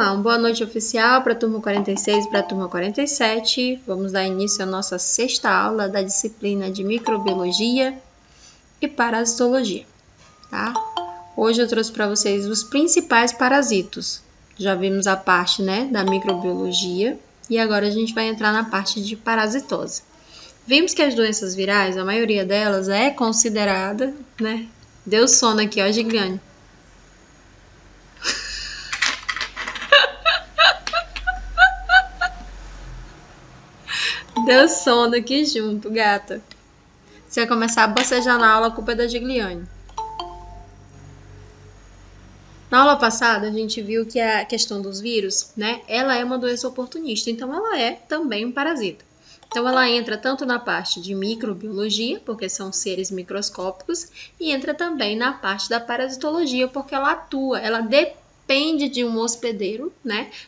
Uma boa noite oficial para a turma 46 e para a turma 47. Vamos dar início à nossa sexta aula da disciplina de microbiologia e parasitologia, tá? Hoje eu trouxe para vocês os principais parasitos. Já vimos a parte, da microbiologia e agora a gente vai entrar na parte de parasitose. Vimos que as doenças virais, a maioria delas é considerada, Deu sono aqui, ó, gigante. Deu sono aqui junto, gata. Se eu começar a bocejar na aula, a culpa é da Gigliane. Na aula passada, a gente viu que a questão dos vírus, ela é uma doença oportunista, então ela é também um parasita. Então ela entra tanto na parte de microbiologia, porque são seres microscópicos, e entra também na parte da parasitologia, porque ela atua, ela depende de um hospedeiro,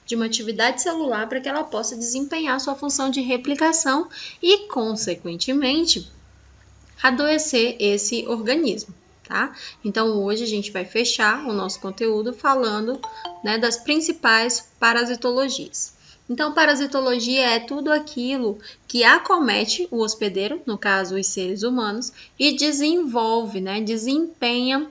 de uma atividade celular para que ela possa desempenhar sua função de replicação e, consequentemente, adoecer esse organismo, tá? Então, hoje a gente vai fechar o nosso conteúdo falando, das principais parasitologias. Então, parasitologia é tudo aquilo que acomete o hospedeiro, no caso, os seres humanos, e desenvolve, desempenha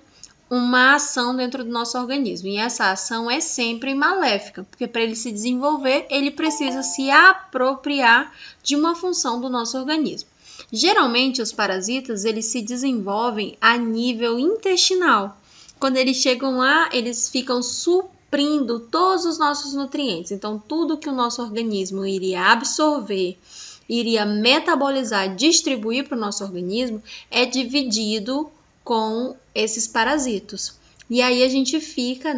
uma ação dentro do nosso organismo. E essa ação é sempre maléfica, porque para ele se desenvolver, ele precisa se apropriar de uma função do nosso organismo. Geralmente, os parasitas, eles se desenvolvem a nível intestinal. Quando eles chegam lá, eles ficam suprindo todos os nossos nutrientes. Então, tudo que o nosso organismo iria absorver, iria metabolizar, distribuir para o nosso organismo, é dividido com esses parasitos. E aí a gente fica,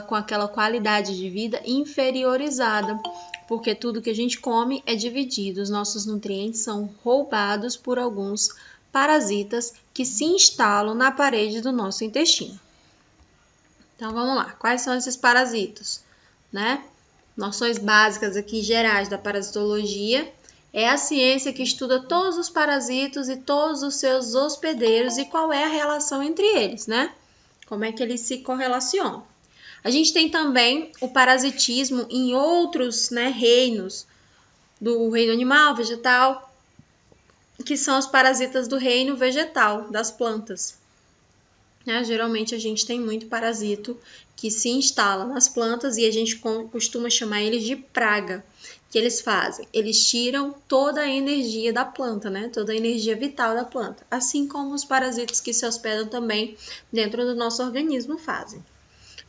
com aquela qualidade de vida inferiorizada, porque tudo que a gente come é dividido, os nossos nutrientes são roubados por alguns parasitas que se instalam na parede do nosso intestino. Então vamos lá, quais são esses parasitos? Noções básicas aqui gerais da parasitologia é a ciência que estuda todos os parasitos e todos os seus hospedeiros e qual é a relação entre eles, Como é que eles se correlacionam. A gente tem também o parasitismo em outros reinos, do reino animal, vegetal, que são os parasitas do reino vegetal, das plantas. Geralmente a gente tem muito parasito que se instala nas plantas e a gente costuma chamar eles de praga. O que eles fazem? Eles tiram toda a energia da planta, toda a energia vital da planta, assim como os parasitos que se hospedam também dentro do nosso organismo fazem.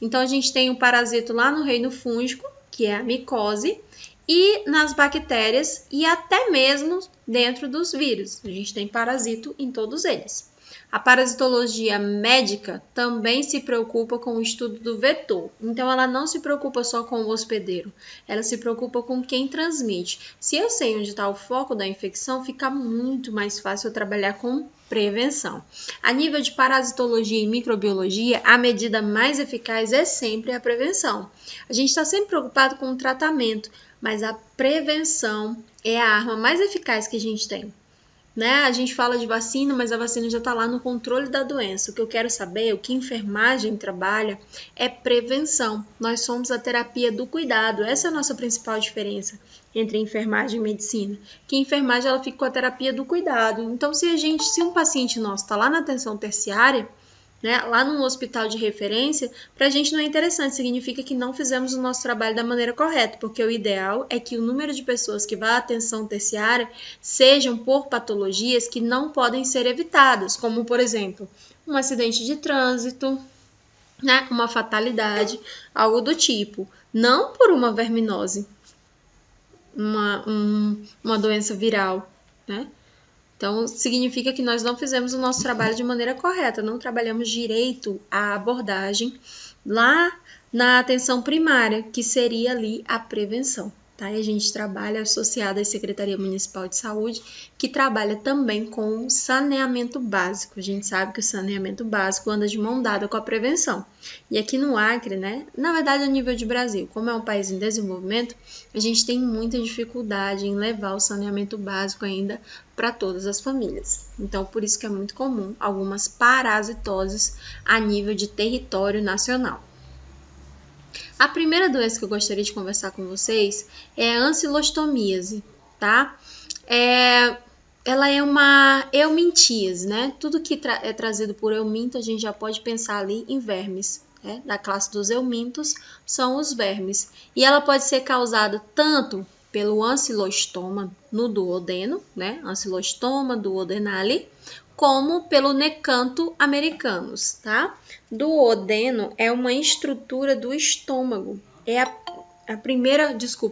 Então, a gente tem um parasito lá no reino fúngico, que é a micose, e nas bactérias e até mesmo dentro dos vírus. A gente tem parasito em todos eles. A parasitologia médica também se preocupa com o estudo do vetor. Então, ela não se preocupa só com o hospedeiro, ela se preocupa com quem transmite. Se eu sei onde está o foco da infecção, fica muito mais fácil eu trabalhar com prevenção. A nível de parasitologia e microbiologia, a medida mais eficaz é sempre a prevenção. A gente está sempre preocupado com o tratamento, mas a prevenção é a arma mais eficaz que a gente tem. A gente fala de vacina, mas a vacina já está lá no controle da doença. O que eu quero saber, o que enfermagem trabalha, é prevenção. Nós somos a terapia do cuidado. Essa é a nossa principal diferença entre enfermagem e medicina. Que a enfermagem ela fica com a terapia do cuidado. Então, se um paciente nosso está lá na atenção terciária, lá num hospital de referência, para a gente não é interessante, significa que não fizemos o nosso trabalho da maneira correta, porque o ideal é que o número de pessoas que vá à atenção terciária sejam por patologias que não podem ser evitadas, como, por exemplo, um acidente de trânsito, uma fatalidade, algo do tipo, não por uma verminose, uma doença viral, Então, significa que nós não fizemos o nosso trabalho de maneira correta, não trabalhamos direito a abordagem lá na atenção primária, que seria ali a prevenção. E a gente trabalha associado à Secretaria Municipal de Saúde, que trabalha também com o saneamento básico. A gente sabe que o saneamento básico anda de mão dada com a prevenção. E aqui no Acre, na verdade a nível de Brasil, como é um país em desenvolvimento, a gente tem muita dificuldade em levar o saneamento básico ainda para todas as famílias. Então, por isso que é muito comum algumas parasitoses a nível de território nacional. A primeira doença que eu gostaria de conversar com vocês é a ancilostomíase, tá? Ela é uma eumintíase, né? Tudo que é trazido por euminto, a gente já pode pensar ali em vermes, né? Da classe dos eumintos são os vermes. E ela pode ser causada tanto pelo ancilostoma no duodeno, né? Ancilostoma duodenale, como pelo Necanto americanus, tá? Duodeno é uma estrutura do estômago, é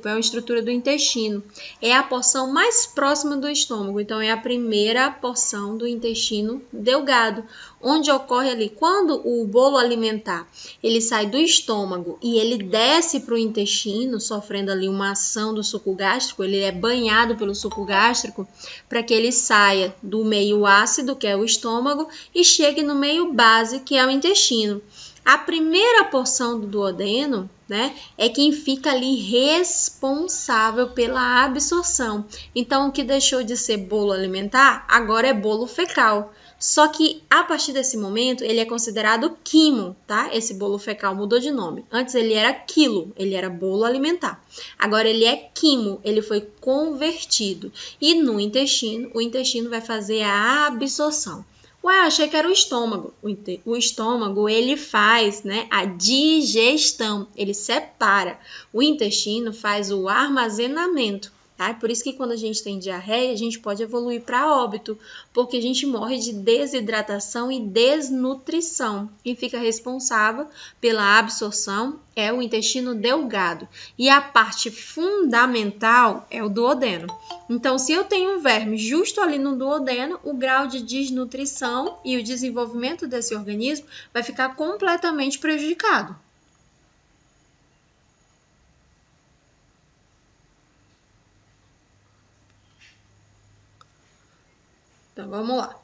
uma estrutura do intestino. É a porção mais próxima do estômago, então é a primeira porção do intestino delgado, onde ocorre ali, quando o bolo alimentar, ele sai do estômago e ele desce para o intestino, sofrendo ali uma ação do suco gástrico, ele é banhado pelo suco gástrico, para que ele saia do meio ácido, que é o estômago, e chegue no meio base, que é o intestino. A primeira porção do duodeno, né, é quem fica ali responsável pela absorção. Então, o que deixou de ser bolo alimentar, agora é bolo fecal. Só que, a partir desse momento, ele é considerado quimo, tá? Esse bolo fecal mudou de nome. Antes ele era quilo, ele era bolo alimentar. Agora ele é quimo, ele foi convertido. E no intestino, o intestino vai fazer a absorção. Ué, achei que era o estômago. O estômago, ele faz, né, a digestão, ele separa. O intestino faz o armazenamento, tá? Por isso que quando a gente tem diarreia, a gente pode evoluir para óbito, porque a gente morre de desidratação e desnutrição. Quem fica responsável pela absorção é o intestino delgado. E a parte fundamental é o duodeno. Então, se eu tenho um verme justo ali no duodeno, o grau de desnutrição e o desenvolvimento desse organismo vai ficar completamente prejudicado. Então, vamos lá.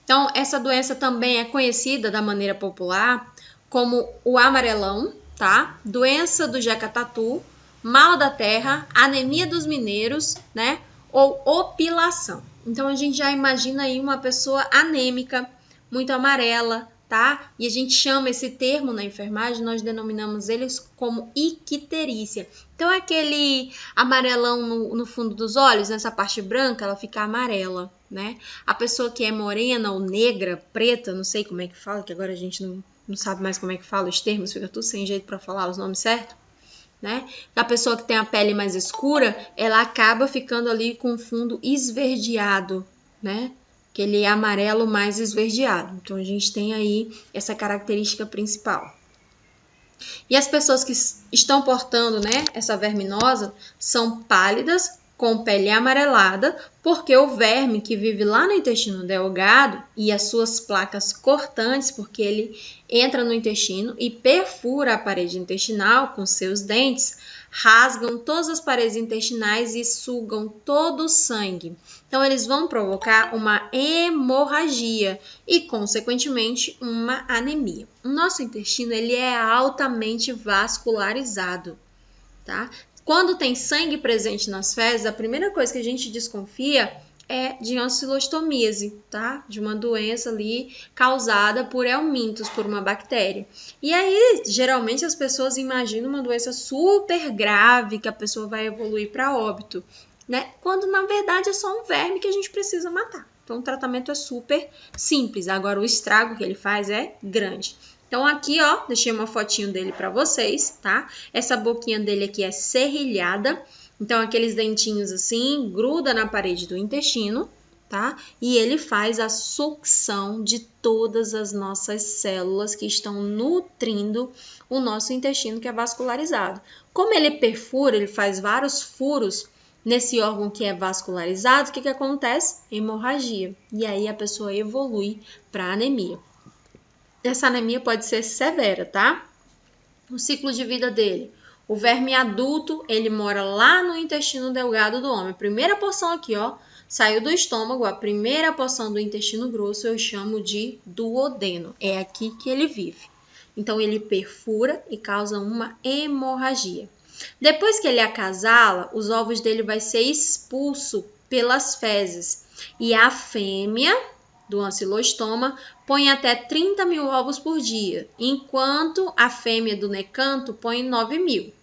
Então, essa doença também é conhecida da maneira popular como o amarelão, tá? Doença do Jacatatu, mal da terra, anemia dos mineiros, né? Ou opilação. Então, a gente já imagina aí uma pessoa anêmica, muito amarela, tá? E a gente chama esse termo na enfermagem, nós denominamos eles como icterícia. Então, é aquele amarelão no fundo dos olhos, nessa parte branca, ela fica amarela, né? A pessoa que é morena ou negra, preta, não sei como é que fala, que agora a gente não sabe mais como é que fala os termos, fica tudo sem jeito para falar os nomes certos, né? A pessoa que tem a pele mais escura, ela acaba ficando ali com fundo esverdeado, né? Aquele amarelo mais esverdeado. Então, a gente tem aí essa característica principal. E as pessoas que estão portando, né, essa verminose são pálidas, com pele amarelada, porque o verme que vive lá no intestino delgado e as suas placas cortantes, porque ele entra no intestino e perfura a parede intestinal com seus dentes, rasgam todas as paredes intestinais e sugam todo o sangue. Então, eles vão provocar uma hemorragia e, consequentemente, uma anemia. O nosso intestino ele é altamente vascularizado, tá? Quando tem sangue presente nas fezes, a primeira coisa que a gente desconfia é de ancilostomíase, tá? De uma doença ali causada por helmintos, por uma bactéria. E aí, geralmente, as pessoas imaginam uma doença super grave, que a pessoa vai evoluir para óbito, né? Quando, na verdade, é só um verme que a gente precisa matar. Então, o tratamento é super simples. Agora, o estrago que ele faz é grande. Então, aqui, ó, deixei uma fotinho dele para vocês, tá? Essa boquinha dele aqui é serrilhada. Então, aqueles dentinhos assim, gruda na parede do intestino, tá? E ele faz a sucção de todas as nossas células que estão nutrindo o nosso intestino, que é vascularizado. Como ele perfura, ele faz vários furos nesse órgão que é vascularizado, o que acontece? Hemorragia. E aí, a pessoa evolui para anemia. Essa anemia pode ser severa, tá? O ciclo de vida dele. O verme adulto, ele mora lá no intestino delgado do homem. A primeira porção aqui, ó, saiu do estômago. A primeira porção do intestino grosso eu chamo de duodeno. É aqui que ele vive. Então, ele perfura e causa uma hemorragia. Depois que ele acasala, os ovos dele vai ser expulso pelas fezes. E a fêmea, do ancilostoma põe até 30 mil ovos por dia, enquanto a fêmea do necanto põe 9 mil.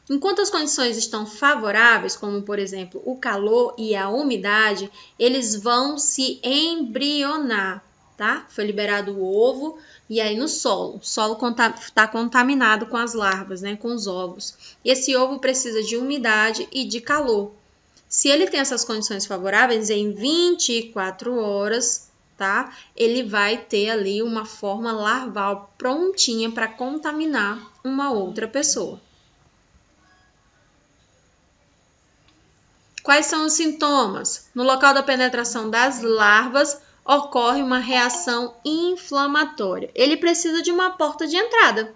Enquanto as condições estão favoráveis, como por exemplo o calor e a umidade, eles vão se embrionar, tá? Foi liberado o ovo e aí no solo. O solo está contaminado com as larvas, né? Com os ovos. E esse ovo precisa de umidade e de calor. Se ele tem essas condições favoráveis, em 24 horas, tá? Ele vai ter ali uma forma larval prontinha para contaminar uma outra pessoa. Quais são os sintomas? No local da penetração das larvas, ocorre uma reação inflamatória. Ele precisa de uma porta de entrada,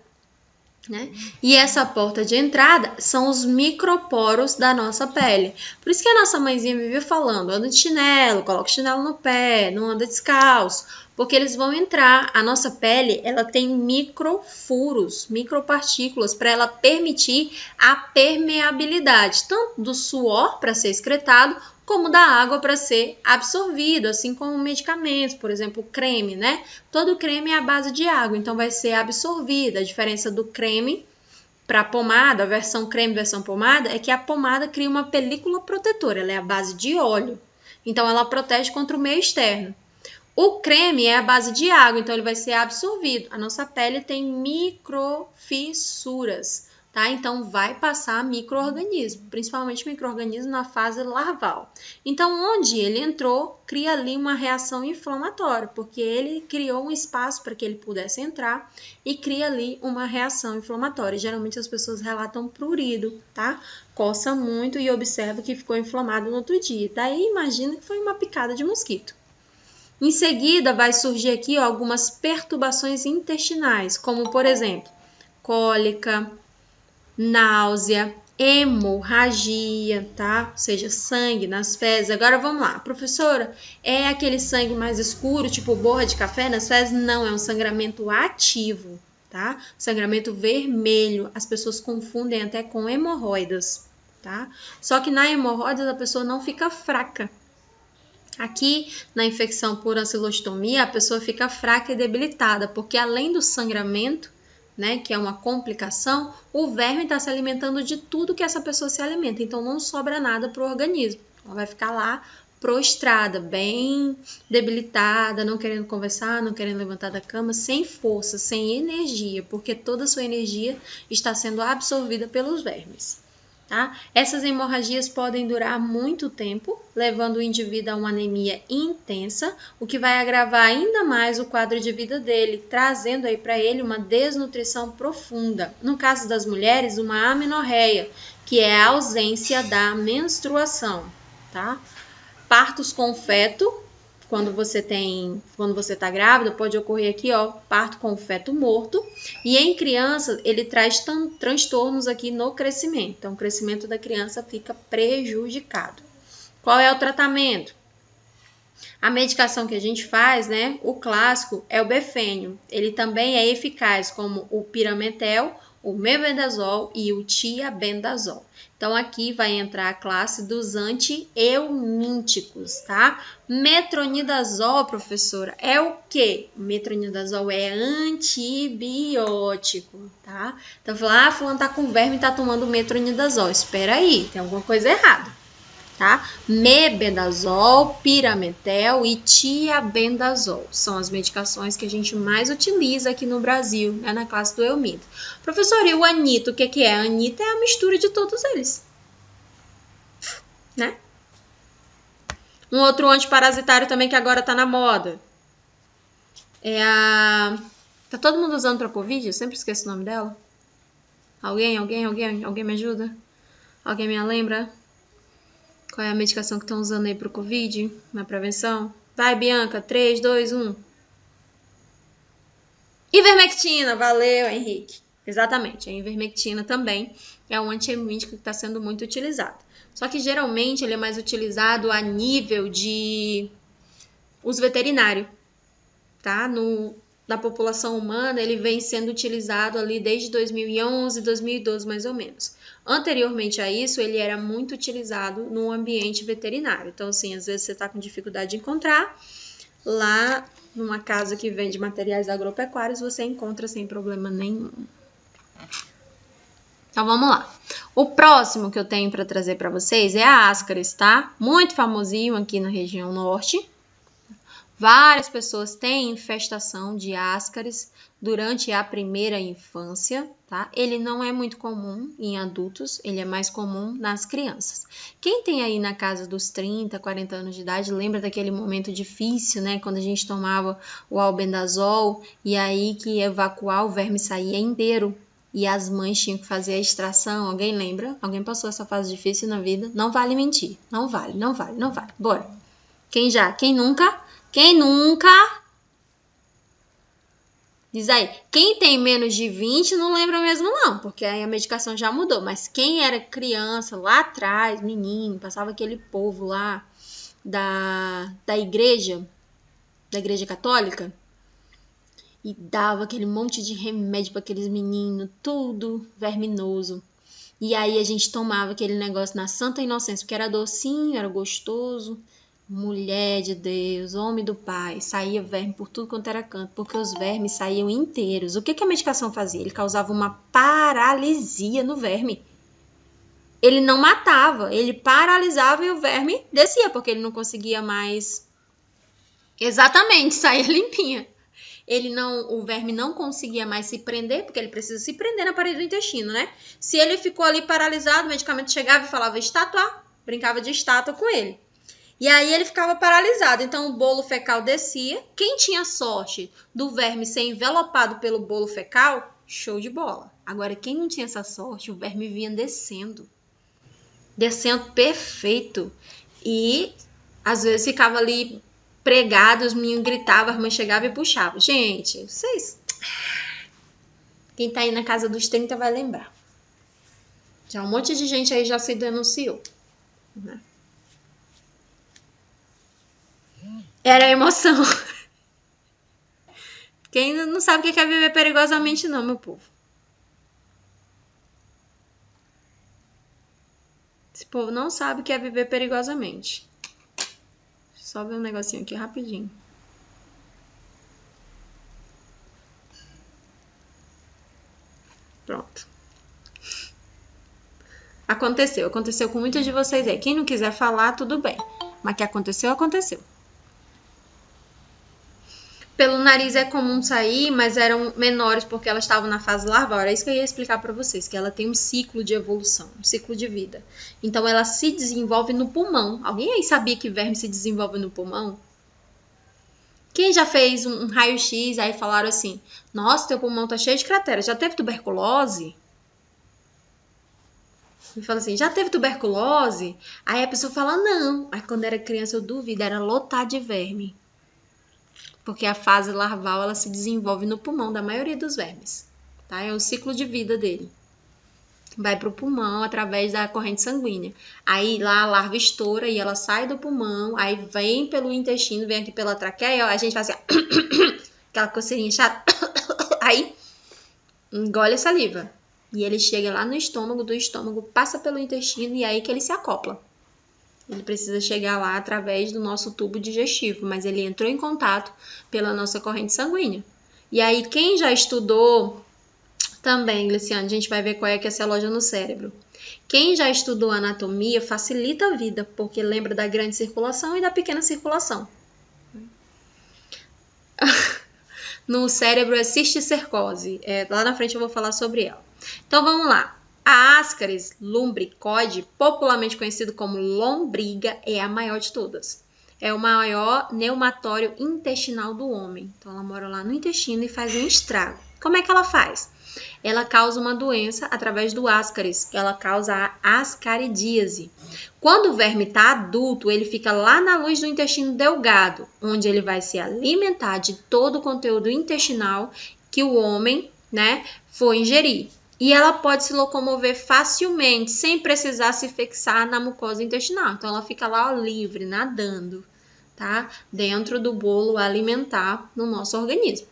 né? E essa porta de entrada são os microporos da nossa pele. Por isso que a nossa mãezinha vive falando, anda de chinelo, coloca o chinelo no pé, não anda descalço, porque eles vão entrar. A nossa pele, ela tem microfuros, micropartículas, para ela permitir a permeabilidade, tanto do suor para ser excretado, como da água para ser absorvido, assim como medicamentos, por exemplo, creme, né? Todo creme é à base de água, então vai ser absorvida. A diferença do creme para a pomada, a versão creme, versão pomada, é que a pomada cria uma película protetora, ela é à base de óleo, então ela protege contra o meio externo. O creme é à base de água, então ele vai ser absorvido. A nossa pele tem microfissuras, tá? Então vai passar micro-organismo, principalmente micro-organismo na fase larval. Então, onde ele entrou, cria ali uma reação inflamatória, porque ele criou um espaço para que ele pudesse entrar e cria ali uma reação inflamatória. Geralmente as pessoas relatam prurido, tá? Coça muito e observa que ficou inflamado no outro dia. Daí imagina que foi uma picada de mosquito. Em seguida, vai surgir aqui algumas perturbações intestinais, como, por exemplo, cólica, náusea, hemorragia, tá? Ou seja, sangue nas fezes. Agora vamos lá, professora, é aquele sangue mais escuro, tipo borra de café nas fezes? Não, é um sangramento ativo, tá? Sangramento vermelho. As pessoas confundem até com hemorroidas, tá? Só que na hemorroidas a pessoa não fica fraca. Aqui, na infecção por ancilostomia, a pessoa fica fraca e debilitada, porque além do sangramento, né, que é uma complicação, o verme está se alimentando de tudo que essa pessoa se alimenta, então não sobra nada para o organismo. Ela vai ficar lá prostrada, bem debilitada, não querendo conversar, não querendo levantar da cama, sem força, sem energia, porque toda a sua energia está sendo absorvida pelos vermes. Tá? Essas hemorragias podem durar muito tempo, levando o indivíduo a uma anemia intensa, o que vai agravar ainda mais o quadro de vida dele, trazendo aí para ele uma desnutrição profunda. No caso das mulheres, uma amenorreia, que é a ausência da menstruação, tá? Partos com feto, quando você está grávida, pode ocorrer aqui, ó, parto com feto morto. E em criança, ele traz transtornos aqui no crescimento. Então, o crescimento da criança fica prejudicado. Qual é o tratamento? A medicação que a gente faz, né, o clássico, é o befênio. Ele também é eficaz como o pirametel, o mebendazol e o tiabendazol. Então, aqui vai entrar a classe dos anti-eumínticos, tá? Metronidazol, professora, é o quê? Metronidazol é antibiótico, tá? Então, fulano tá com verme e tá tomando metronidazol. Espera aí, tem alguma coisa errada, tá? Mebendazol, pirametel e tiabendazol são as medicações que a gente mais utiliza aqui no Brasil, né, na classe do eumíntico. Professor, e o anito, o que é? A anita é a mistura de todos eles, né? Um outro antiparasitário também que agora tá na moda é a... Tá todo mundo usando pra Covid? Eu sempre esqueço o nome dela. Alguém me ajuda? Alguém me lembra? Qual é a medicação que estão usando aí pro Covid, na prevenção? Vai, Bianca, 3, 2, 1. Ivermectina, valeu, Henrique. Exatamente, a ivermectina também é um antiemítico que está sendo muito utilizado. Só que geralmente ele é mais utilizado a nível de uso veterinário, tá? Na população humana ele vem sendo utilizado ali desde 2011, 2012 mais ou menos. Anteriormente a isso, ele era muito utilizado no ambiente veterinário. Então, assim, às vezes você está com dificuldade de encontrar, lá numa casa que vende materiais agropecuários, você encontra sem problema nenhum. Então vamos lá. O próximo que eu tenho para trazer para vocês é a Ascaris, tá? Muito famosinho aqui na região norte. Várias pessoas têm infestação de Ascaris durante a primeira infância, tá? Ele não é muito comum em adultos, ele é mais comum nas crianças. Quem tem aí na casa dos 30, 40 anos de idade, lembra daquele momento difícil, né? Quando a gente tomava o albendazol e aí que ia evacuar, o verme saía inteiro e as mães tinham que fazer a extração. Alguém lembra? Alguém passou essa fase difícil na vida? Não vale mentir. Não vale, não vale, não vale. Bora. Quem já? Quem nunca? Quem nunca? Diz aí, quem tem menos de 20 não lembra mesmo não, porque aí a medicação já mudou. Mas quem era criança lá atrás, menino, passava aquele povo lá da igreja católica, e dava aquele monte de remédio para aqueles meninos, tudo verminoso. E aí a gente tomava aquele negócio na santa inocência, porque era docinho, era gostoso. Mulher de Deus, homem do Pai, saía verme por tudo quanto era canto, porque os vermes saíam inteiros. O que a medicação fazia? Ele causava uma paralisia no verme. Ele não matava, ele paralisava e o verme descia, porque ele não conseguia mais exatamente sair limpinha. O verme não conseguia mais se prender, porque ele precisa se prender na parede do intestino, né? Se ele ficou ali paralisado, o medicamento chegava e falava estátua, brincava de estátua com ele. E aí ele ficava paralisado, então o bolo fecal descia. Quem tinha sorte do verme ser envelopado pelo bolo fecal, show de bola. Agora, quem não tinha essa sorte, o verme vinha descendo. Descendo perfeito. E às vezes ficava ali pregado, os meninos gritavam, a irmã chegava e puxava. Gente, vocês... Quem tá aí na casa dos 30 vai lembrar. Já um monte de gente aí já se denunciou, né? Era a emoção. Quem não sabe o que é viver perigosamente não, meu povo. Esse povo não sabe o que é viver perigosamente. Só ver um negocinho aqui rapidinho. Pronto. Aconteceu com muitos de vocês aí. Quem não quiser falar, tudo bem. Mas que aconteceu, aconteceu. Pelo nariz é comum sair, mas eram menores porque elas estavam na fase larval. Era isso que eu ia explicar para vocês, que ela tem um ciclo de evolução, um ciclo de vida. Então, ela se desenvolve no pulmão. Alguém aí sabia que verme se desenvolve no pulmão? Quem já fez um raio-x, aí falaram assim, nossa, teu pulmão tá cheio de cratera, já teve tuberculose? E fala assim, já teve tuberculose? Aí a pessoa fala, não. Aí quando era criança eu duvido, era lotar de verme. Porque a fase larval, ela se desenvolve no pulmão da maioria dos vermes, tá? É o ciclo de vida dele. Vai para o pulmão através da corrente sanguínea. Aí lá a larva estoura e ela sai do pulmão, aí vem pelo intestino, vem aqui pela traqueia, a gente faz assim, aquela coceirinha chata, aí engole a saliva. E ele chega lá no estômago, do estômago passa pelo intestino e aí que ele se acopla. Ele precisa chegar lá através do nosso tubo digestivo, mas ele entrou em contato pela nossa corrente sanguínea. E aí, quem já estudou também, Gliciane, a gente vai ver qual é que é essa loja no cérebro. Quem já estudou anatomia facilita a vida, porque lembra da grande circulação e da pequena circulação. No cérebro é cisticercose. Lá na frente eu vou falar sobre ela. Então, vamos lá. A Ascaris lumbricoide, popularmente conhecido como lombriga, é a maior de todas. É o maior neumatório intestinal do homem. Então, ela mora lá no intestino e faz um estrago. Como é que ela faz? Ela causa uma doença através do Ascaris. Ela causa a ascaridíase. Quando o verme está adulto, ele fica lá na luz do intestino delgado, onde ele vai se alimentar de todo o conteúdo intestinal que o homem, né, for ingerir. E ela pode se locomover facilmente, sem precisar se fixar na mucosa intestinal. Então, ela fica lá, ó, livre, nadando, tá? Dentro do bolo alimentar no nosso organismo.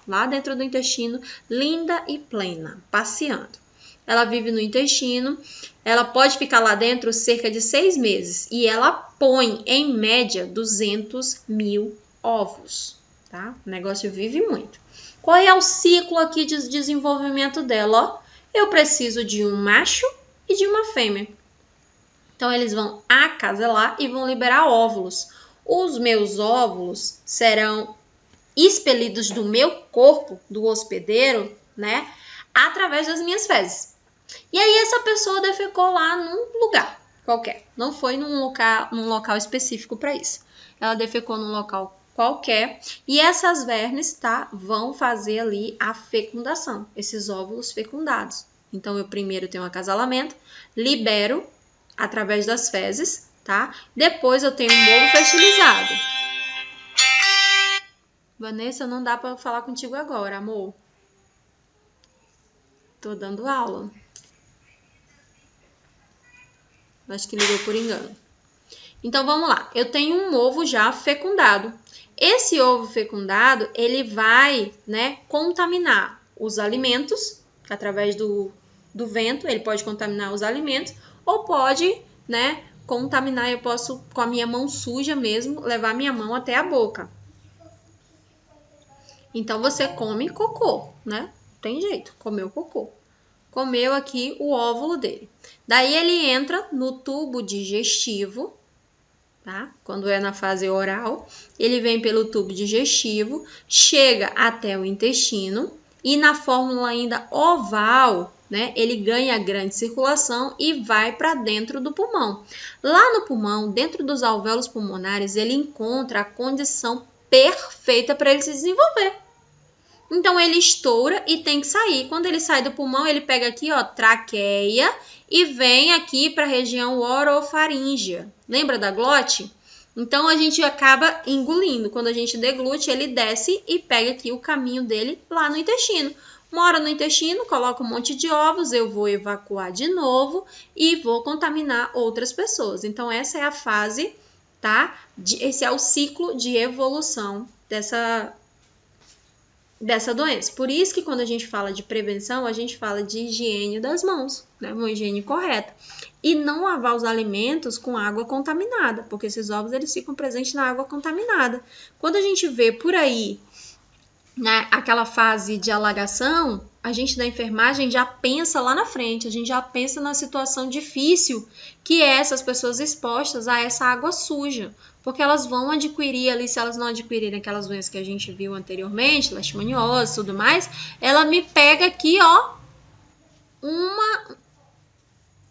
Lá dentro do intestino, linda e plena, passeando. Ela vive no intestino, ela pode ficar lá dentro cerca de 6 meses. E ela põe, em média, 200 mil ovos, tá? O negócio vive muito. Qual é o ciclo aqui de desenvolvimento dela? Ó, eu preciso de um macho e de uma fêmea. Então, eles vão acasalar e vão liberar óvulos. Os meus óvulos serão expelidos do meu corpo, do hospedeiro, né? Através das minhas fezes. E aí, essa pessoa defecou lá num lugar qualquer. Não foi num local específico para isso. Ela defecou num local qualquer. E essas vermes, tá? Vão fazer ali a fecundação. Esses óvulos fecundados. Então, eu primeiro tenho um acasalamento, libero através das fezes, tá? Depois eu tenho um ovo fertilizado. Vanessa, não dá para falar contigo agora, amor. Tô dando aula. Acho que ligou por engano. Então, vamos lá. Eu tenho um ovo já fecundado. Esse ovo fecundado, ele vai, né, contaminar os alimentos através do vento. Ele pode contaminar os alimentos ou pode, né, contaminar. Eu posso, com a minha mão suja mesmo, levar minha mão até a boca. Então, você come cocô, né? Tem jeito, comeu cocô. Comeu aqui o óvulo dele. Daí, ele entra no tubo digestivo, tá? Quando é na fase oral, ele vem pelo tubo digestivo, chega até o intestino e na fórmula ainda oval, né? Ele ganha grande circulação e vai para dentro do pulmão. Lá no pulmão, dentro dos alvéolos pulmonares, ele encontra a condição perfeita para ele se desenvolver. Então, ele estoura e tem que sair. Quando ele sai do pulmão, ele pega aqui, ó, traqueia e vem aqui para a região orofaríngea. Lembra da glote? Então, a gente acaba engolindo. Quando a gente deglute, ele desce e pega aqui o caminho dele lá no intestino. Mora no intestino, coloca um monte de ovos, eu vou evacuar de novo e vou contaminar outras pessoas. Então, essa é a fase, tá? Esse é o ciclo de evolução dessa doença. Por isso que quando a gente fala de prevenção, a gente fala de higiene das mãos, né? Uma higiene correta. E não lavar os alimentos com água contaminada, porque esses ovos eles ficam presentes na água contaminada. Quando a gente vê por aí, né, aquela fase de alagação, a gente da enfermagem já pensa lá na frente, a gente já pensa na situação difícil que é essas pessoas expostas a essa água suja, porque elas vão adquirir ali, se elas não adquirirem aquelas doenças que a gente viu anteriormente, leishmaniose e tudo mais, ela me pega aqui, ó,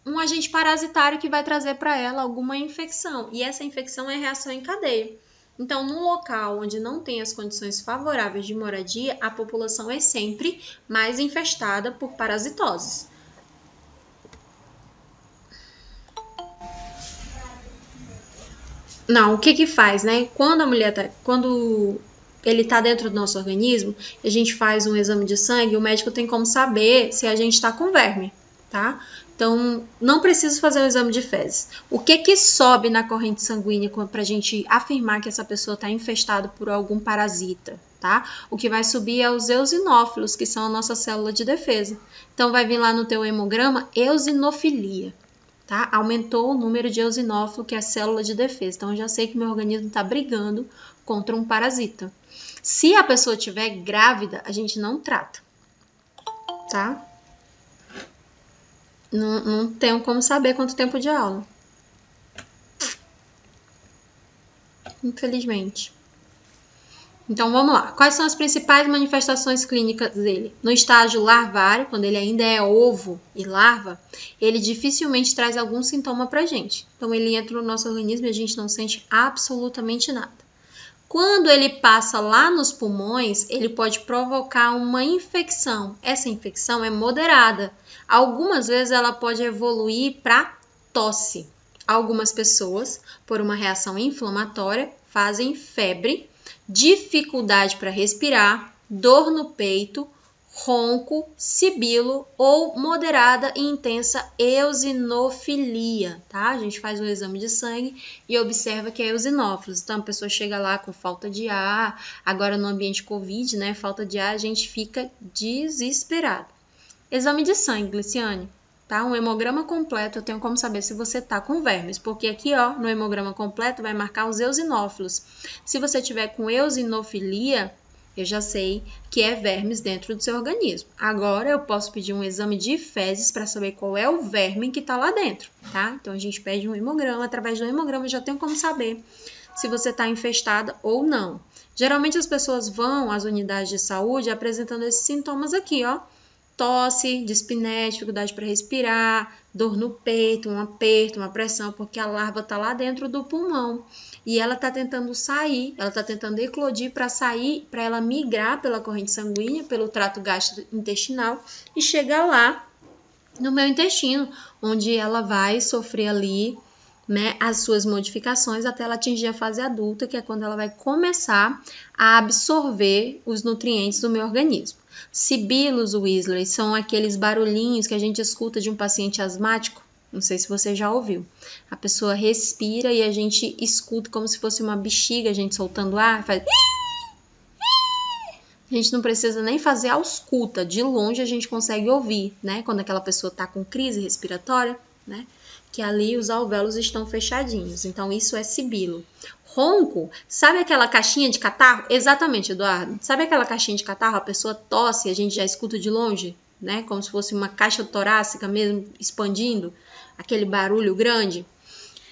um agente parasitário que vai trazer para ela alguma infecção, e essa infecção é reação em cadeia. Então, num local onde não tem as condições favoráveis de moradia, a população é sempre mais infestada por parasitoses. Não, o que que faz, né? Quando ele tá dentro do nosso organismo, a gente faz um exame de sangue, o médico tem como saber se a gente tá com verme, tá? Então, não precisa fazer um exame de fezes. O que que sobe na corrente sanguínea para a gente afirmar que essa pessoa está infestada por algum parasita, tá? O que vai subir é os eosinófilos, que são a nossa célula de defesa. Então, vai vir lá no teu hemograma eosinofilia, tá? Aumentou o número de eosinófilo, que é a célula de defesa. Então, eu já sei que meu organismo está brigando contra um parasita. Se a pessoa estiver grávida, a gente não trata, tá? Não tenho como saber quanto tempo de aula. Infelizmente. Então, vamos lá. Quais são as principais manifestações clínicas dele? No estágio larvário, quando ele ainda é ovo e larva, ele dificilmente traz algum sintoma pra gente. Então, ele entra no nosso organismo e a gente não sente absolutamente nada. Quando ele passa lá nos pulmões, ele pode provocar uma infecção. Essa infecção é moderada. Algumas vezes ela pode evoluir para tosse. Algumas pessoas, por uma reação inflamatória, fazem febre, dificuldade para respirar, dor no peito, ronco, sibilo ou moderada e intensa eosinofilia, tá? A gente faz um exame de sangue e observa que é eosinófilos. Então, a pessoa chega lá com falta de ar, agora no ambiente Covid, né? Falta de ar, a gente fica desesperado. Exame de sangue, Gliciane. tá? Um hemograma completo, eu tenho como saber se você tá com vermes, porque aqui, ó, no hemograma completo vai marcar os eosinófilos. Se você tiver com eosinofilia, eu já sei que é vermes dentro do seu organismo. Agora eu posso pedir um exame de fezes para saber qual é o verme que tá lá dentro, tá? Então a gente pede um hemograma, através do hemograma eu já tenho como saber se você está infestada ou não. Geralmente as pessoas vão às unidades de saúde apresentando esses sintomas aqui, ó. Tosse, dispneia, dificuldade para respirar, dor no peito, um aperto, uma pressão, porque a larva está lá dentro do pulmão. E ela está tentando sair, ela está tentando eclodir para sair, para ela migrar pela corrente sanguínea, pelo trato gastrointestinal e chegar lá no meu intestino, onde ela vai sofrer ali, né, as suas modificações até ela atingir a fase adulta, que é quando ela vai começar a absorver os nutrientes do meu organismo. Sibilos, Weasley, são aqueles barulhinhos que a gente escuta de um paciente asmático. Não sei se você já ouviu. A pessoa respira e a gente escuta como se fosse uma bexiga, a gente soltando ar, faz... A gente não precisa nem fazer a ausculta, de longe a gente consegue ouvir, né? Quando aquela pessoa está com crise respiratória, né? Que ali os alvéolos estão fechadinhos. Então, isso é sibilo. Ronco, sabe aquela caixinha de catarro? Exatamente, Eduardo. Sabe aquela caixinha de catarro? A pessoa tosse e a gente já escuta de longe, né? Como se fosse uma caixa torácica mesmo, expandindo, aquele barulho grande.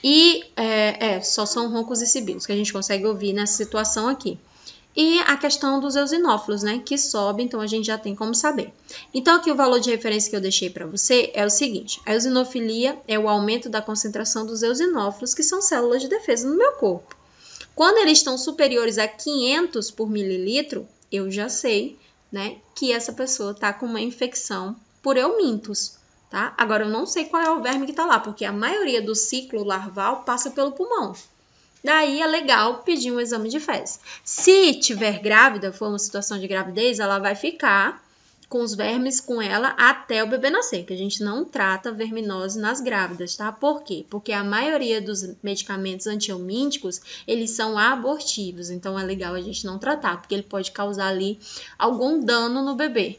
E só são roncos e sibilos que a gente consegue ouvir nessa situação aqui. E a questão dos eosinófilos, né, que sobe, então a gente já tem como saber. Então aqui o valor de referência que eu deixei para você é o seguinte: a eosinofilia é o aumento da concentração dos eosinófilos, que são células de defesa no meu corpo. Quando eles estão superiores a 500 por mililitro, eu já sei, né, que essa pessoa está com uma infecção por eumintos, tá? Agora eu não sei qual é o verme que está lá, porque a maioria do ciclo larval passa pelo pulmão. Daí é legal pedir um exame de fezes. Se tiver grávida, for uma situação de gravidez, ela vai ficar com os vermes com ela até o bebê nascer, que a gente não trata verminose nas grávidas, tá? Por quê? Porque a maioria dos medicamentos antihelmínticos, eles são abortivos, então é legal a gente não tratar, porque ele pode causar ali algum dano no bebê.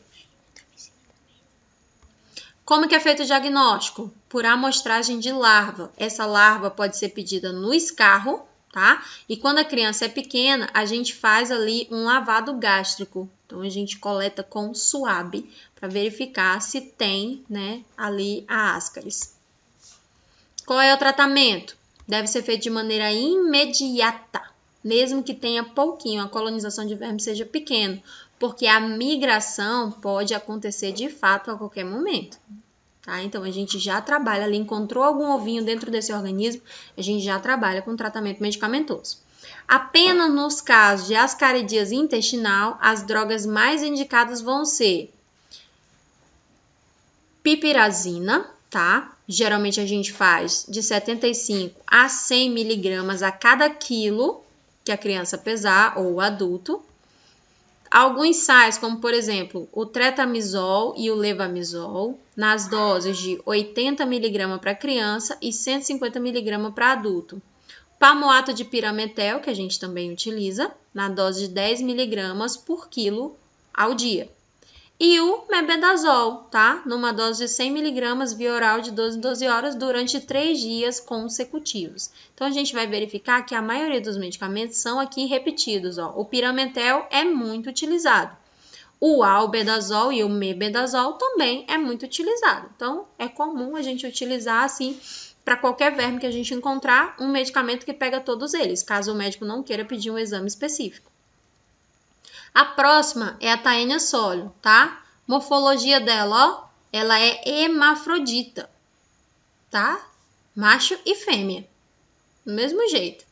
Como que é feito o diagnóstico? Por amostragem de larva. Essa larva pode ser pedida no escarro, tá? E quando a criança é pequena, a gente faz ali um lavado gástrico. Então, a gente coleta com suave para verificar se tem, né, ali a ascaris. Qual é o tratamento? Deve ser feito de maneira imediata, mesmo que tenha pouquinho, a colonização de vermes seja pequena, porque a migração pode acontecer de fato a qualquer momento. Tá? Então, a gente já trabalha ali, encontrou algum ovinho dentro desse organismo, a gente já trabalha com tratamento medicamentoso. Apenas nos casos de ascaridíase intestinal, as drogas mais indicadas vão ser piperazina, tá? Geralmente a gente faz de 75 a 100 miligramas a cada quilo que a criança pesar ou o adulto. Alguns sais, como por exemplo, o tretamizol e o levamisol, nas doses de 80 mg para criança e 150 mg para adulto. Palmoato de pirametel, que a gente também utiliza, na dose de 10 mg por quilo ao dia. E o mebendazol, tá? Numa dose de 100 mg via oral de 12 em 12 horas durante 3 dias consecutivos. Então, a gente vai verificar que a maioria dos medicamentos são aqui repetidos, ó. O pirametel é muito utilizado. O albendazol e o mebendazol também é muito utilizado. Então, é comum a gente utilizar, assim, para qualquer verme que a gente encontrar, um medicamento que pega todos eles, caso o médico não queira pedir um exame específico. A próxima é a Taenia solio, tá? Morfologia dela, ó, ela é hermafrodita, tá? Macho e fêmea, do mesmo jeito.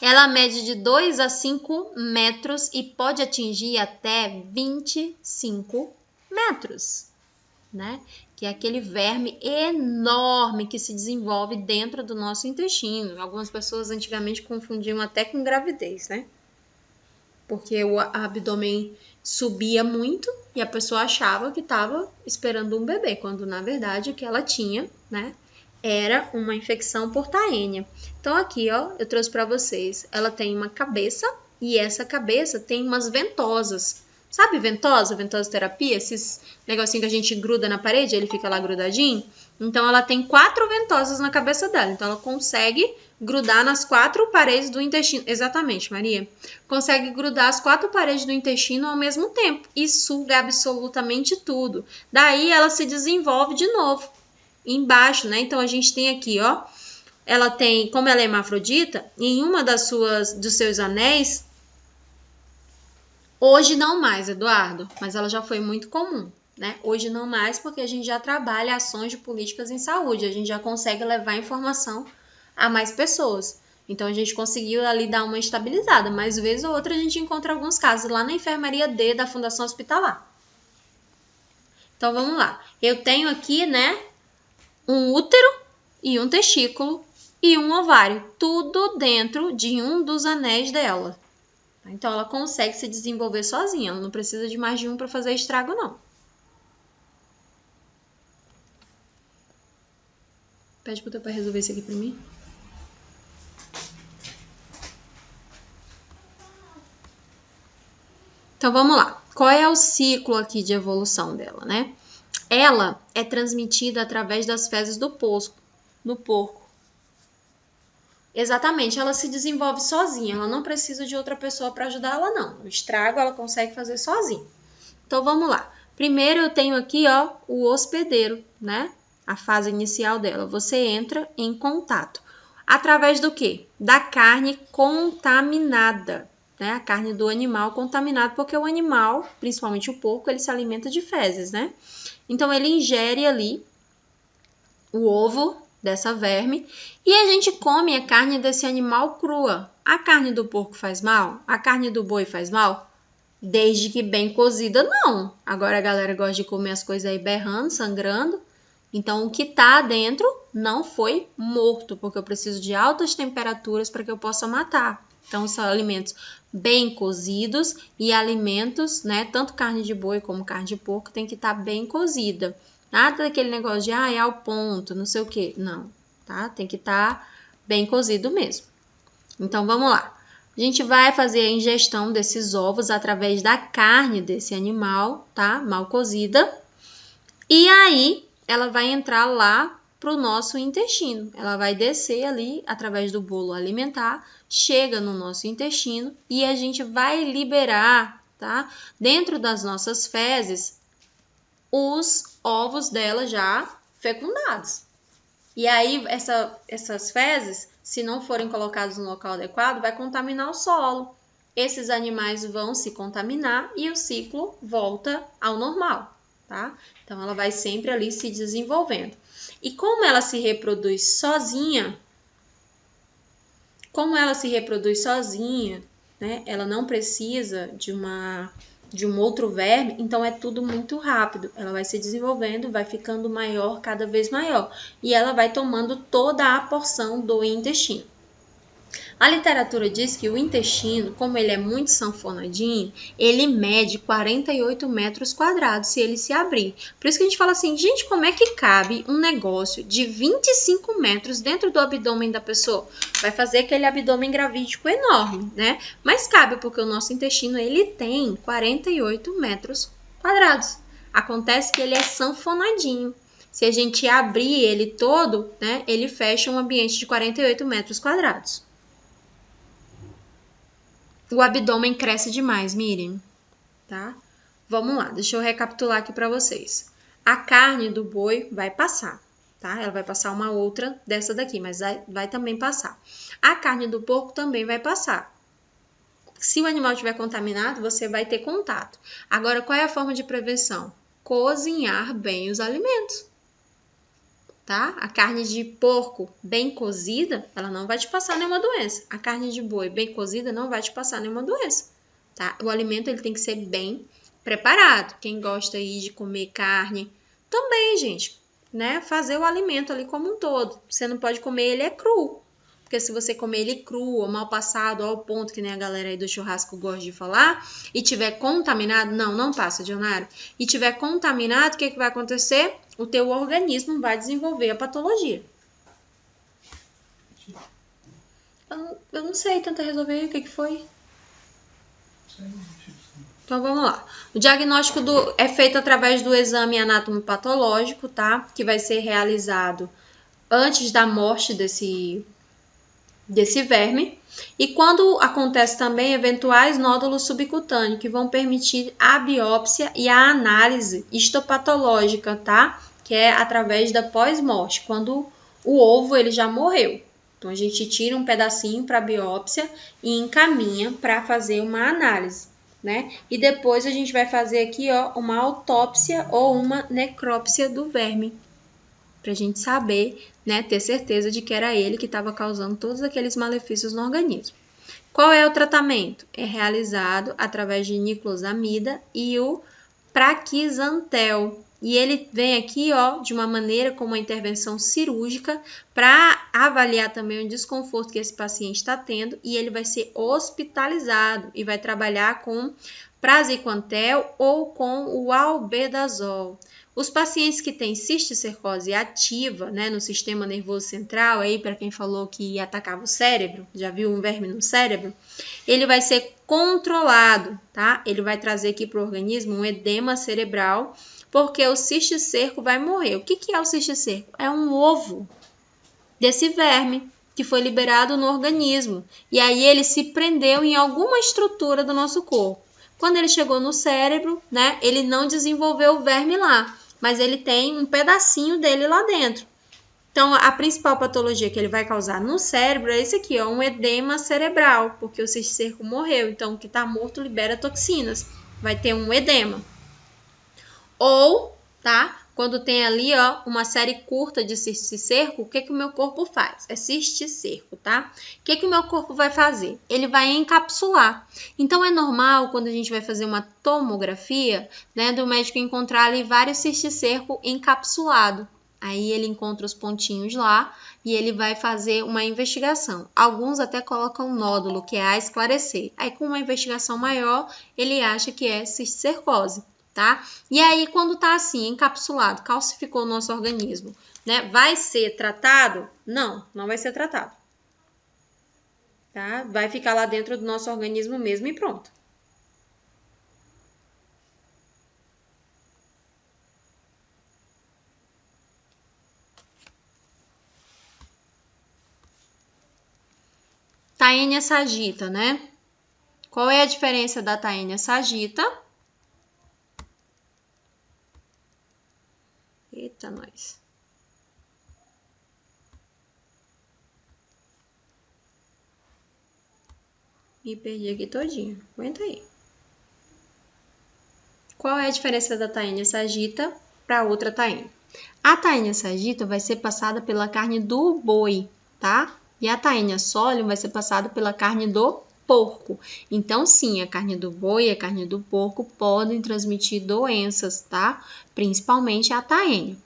Ela mede de 2 a 5 metros e pode atingir até 25 metros, né? Que é aquele verme enorme que se desenvolve dentro do nosso intestino. Algumas pessoas antigamente confundiam até com gravidez, né? Porque o abdômen subia muito e a pessoa achava que estava esperando um bebê, quando na verdade o que ela tinha, né, era uma infecção por Taenia. Então aqui, ó, eu trouxe para vocês, ela tem uma cabeça e essa cabeça tem umas ventosas. Sabe ventosa, ventosoterapia? Esses negocinho que a gente gruda na parede, ele fica lá grudadinho. Então, ela tem 4 ventosas na cabeça dela. Então, ela consegue grudar nas 4 paredes do intestino. Exatamente, Maria. Consegue grudar as 4 paredes do intestino ao mesmo tempo. E suga absolutamente tudo. Daí, ela se desenvolve de novo. Embaixo, né? Então, a gente tem aqui, ó. Ela tem, como ela é hermafrodita, em uma dos seus anéis... Hoje não mais, Eduardo, mas ela já foi muito comum, né? Hoje não mais porque a gente já trabalha ações de políticas em saúde, a gente já consegue levar informação a mais pessoas. Então, a gente conseguiu ali dar uma estabilizada, mas vez ou outra a gente encontra alguns casos lá na enfermaria D da Fundação Hospitalar. Então, vamos lá. Eu tenho aqui, né, um útero e um testículo e um ovário, tudo dentro de um dos anéis dela. Então, ela consegue se desenvolver sozinha. Ela não precisa de mais de um para fazer estrago, não. Pede pro teu pai resolver isso aqui para mim. Então, vamos lá. Qual é o ciclo aqui de evolução dela, né? Ela é transmitida através das fezes do porco. Exatamente, ela se desenvolve sozinha, ela não precisa de outra pessoa para ajudar ela, não. O estrago ela consegue fazer sozinha. Então, vamos lá. Primeiro, eu tenho aqui, ó, o hospedeiro, né? A fase inicial dela. Você entra em contato. Através do quê? Da carne contaminada, né? A carne do animal contaminada, porque o animal, principalmente o porco, ele se alimenta de fezes, né? Então, ele ingere ali o ovo dessa verme e a gente come a carne desse animal crua. A carne do porco faz mal? A carne do boi faz mal? Desde que bem cozida, não. Agora a galera gosta de comer as coisas aí berrando, sangrando. Então, o que tá dentro não foi morto, porque eu preciso de altas temperaturas para que eu possa matar. Então, são alimentos bem cozidos e alimentos, né? Tanto carne de boi como carne de porco tem que estar bem cozida. Nada daquele negócio de, é ao ponto, não sei o quê. Não, tá? Tem que estar bem cozido mesmo. Então, vamos lá. A gente vai fazer a ingestão desses ovos através da carne desse animal, tá? Mal cozida. E aí, ela vai entrar lá pro nosso intestino. Ela vai descer ali através do bolo alimentar, chega no nosso intestino e a gente vai liberar, tá? Dentro das nossas fezes, os ovos dela já fecundados. E aí, essas fezes, se não forem colocadas no local adequado, vai contaminar o solo. Esses animais vão se contaminar e o ciclo volta ao normal, tá? Então, ela vai sempre ali se desenvolvendo. E como ela se reproduz sozinha, né? Ela não precisa de um outro verme, então é tudo muito rápido. Ela vai se desenvolvendo, vai ficando maior, cada vez maior. E ela vai tomando toda a porção do intestino. A literatura diz que o intestino, como ele é muito sanfonadinho, ele mede 48 metros quadrados se ele se abrir. Por isso que a gente fala assim, gente, como é que cabe um negócio de 25 metros dentro do abdômen da pessoa? Vai fazer aquele abdômen gravídico enorme, né? Mas cabe porque o nosso intestino, ele tem 48 metros quadrados. Acontece que ele é sanfonadinho. Se a gente abrir ele todo, né, ele fecha um ambiente de 48 metros quadrados. O abdômen cresce demais, Miriam, tá? Vamos lá, deixa eu recapitular aqui para vocês. A carne do boi vai passar, tá? Ela vai passar uma outra dessa daqui, mas vai também passar. A carne do porco também vai passar. Se o animal estiver contaminado, você vai ter contato. Agora, qual é a forma de prevenção? Cozinhar bem os alimentos. Tá? A carne de porco bem cozida, ela não vai te passar nenhuma doença. A carne de boi bem cozida não vai te passar nenhuma doença, tá? O alimento ele tem que ser bem preparado. Quem gosta aí de comer carne, também, gente, né? Fazer o alimento ali como um todo. Você não pode comer ele cru. Porque se você comer ele cru ou mal passado, ao ponto que nem a galera aí do churrasco gosta de falar, e tiver contaminado, não passa, Dionara. E tiver contaminado, o que vai acontecer? O teu organismo vai desenvolver a patologia. Eu não sei tentar resolver o que foi. Então, vamos lá. O diagnóstico é feito através do exame anatomopatológico, tá? Que vai ser realizado antes da morte desse verme. E quando acontece também eventuais nódulos subcutâneos, que vão permitir a biópsia e a análise histopatológica, tá? Que é através da pós-morte, quando o ovo ele já morreu. Então, a gente tira um pedacinho para biópsia e encaminha para fazer uma análise, né? E depois a gente vai fazer aqui, ó, uma autópsia ou uma necrópsia do verme, para a gente saber, né, ter certeza de que era ele que estava causando todos aqueles malefícios no organismo. Qual é o tratamento? É realizado através de niclosamida e o praquizantel. E ele vem aqui, ó, de uma maneira como uma intervenção cirúrgica para avaliar também o desconforto que esse paciente está tendo, e ele vai ser hospitalizado e vai trabalhar com praziquantel ou com o albendazol. Os pacientes que têm cisticercose ativa, né, no sistema nervoso central, aí para quem falou que atacava o cérebro, já viu um verme no cérebro, ele vai ser controlado, tá? Ele vai trazer aqui para o organismo um edema cerebral, porque o cisticerco vai morrer. O que é o cisticerco? É um ovo desse verme que foi liberado no organismo. E aí ele se prendeu em alguma estrutura do nosso corpo. Quando ele chegou no cérebro, né, ele não desenvolveu o verme lá, mas ele tem um pedacinho dele lá dentro. Então, a principal patologia que ele vai causar no cérebro é esse aqui, ó, um edema cerebral, porque o cisticerco morreu. Então, o que está morto libera toxinas. Vai ter um edema. Ou, tá? Quando tem ali, ó, uma série curta de cisticerco, o que o meu corpo faz? É cisticerco, tá? O que o meu corpo vai fazer? Ele vai encapsular. Então, é normal, quando a gente vai fazer uma tomografia, né, do médico encontrar ali vários cisticerco encapsulado. Aí, ele encontra os pontinhos lá e ele vai fazer uma investigação. Alguns até colocam um nódulo, que é a esclarecer. Aí, com uma investigação maior, ele acha que é cisticercose. Tá? E aí, quando tá assim, encapsulado, calcificou o nosso organismo, né? Vai ser tratado? Não, não vai ser tratado. Tá? Vai ficar lá dentro do nosso organismo mesmo e pronto. Taenia sagitta, né? Qual é a diferença da Taenia sagitta? Eita, nós. Me perdi aqui todinho. Aguenta aí. Qual é a diferença da Taenia sagitta para outra taenia? A Taenia sagitta vai ser passada pela carne do boi, tá? E a Taenia solium vai ser passada pela carne do porco. Então, sim, a carne do boi e a carne do porco podem transmitir doenças, tá? Principalmente a Taenia.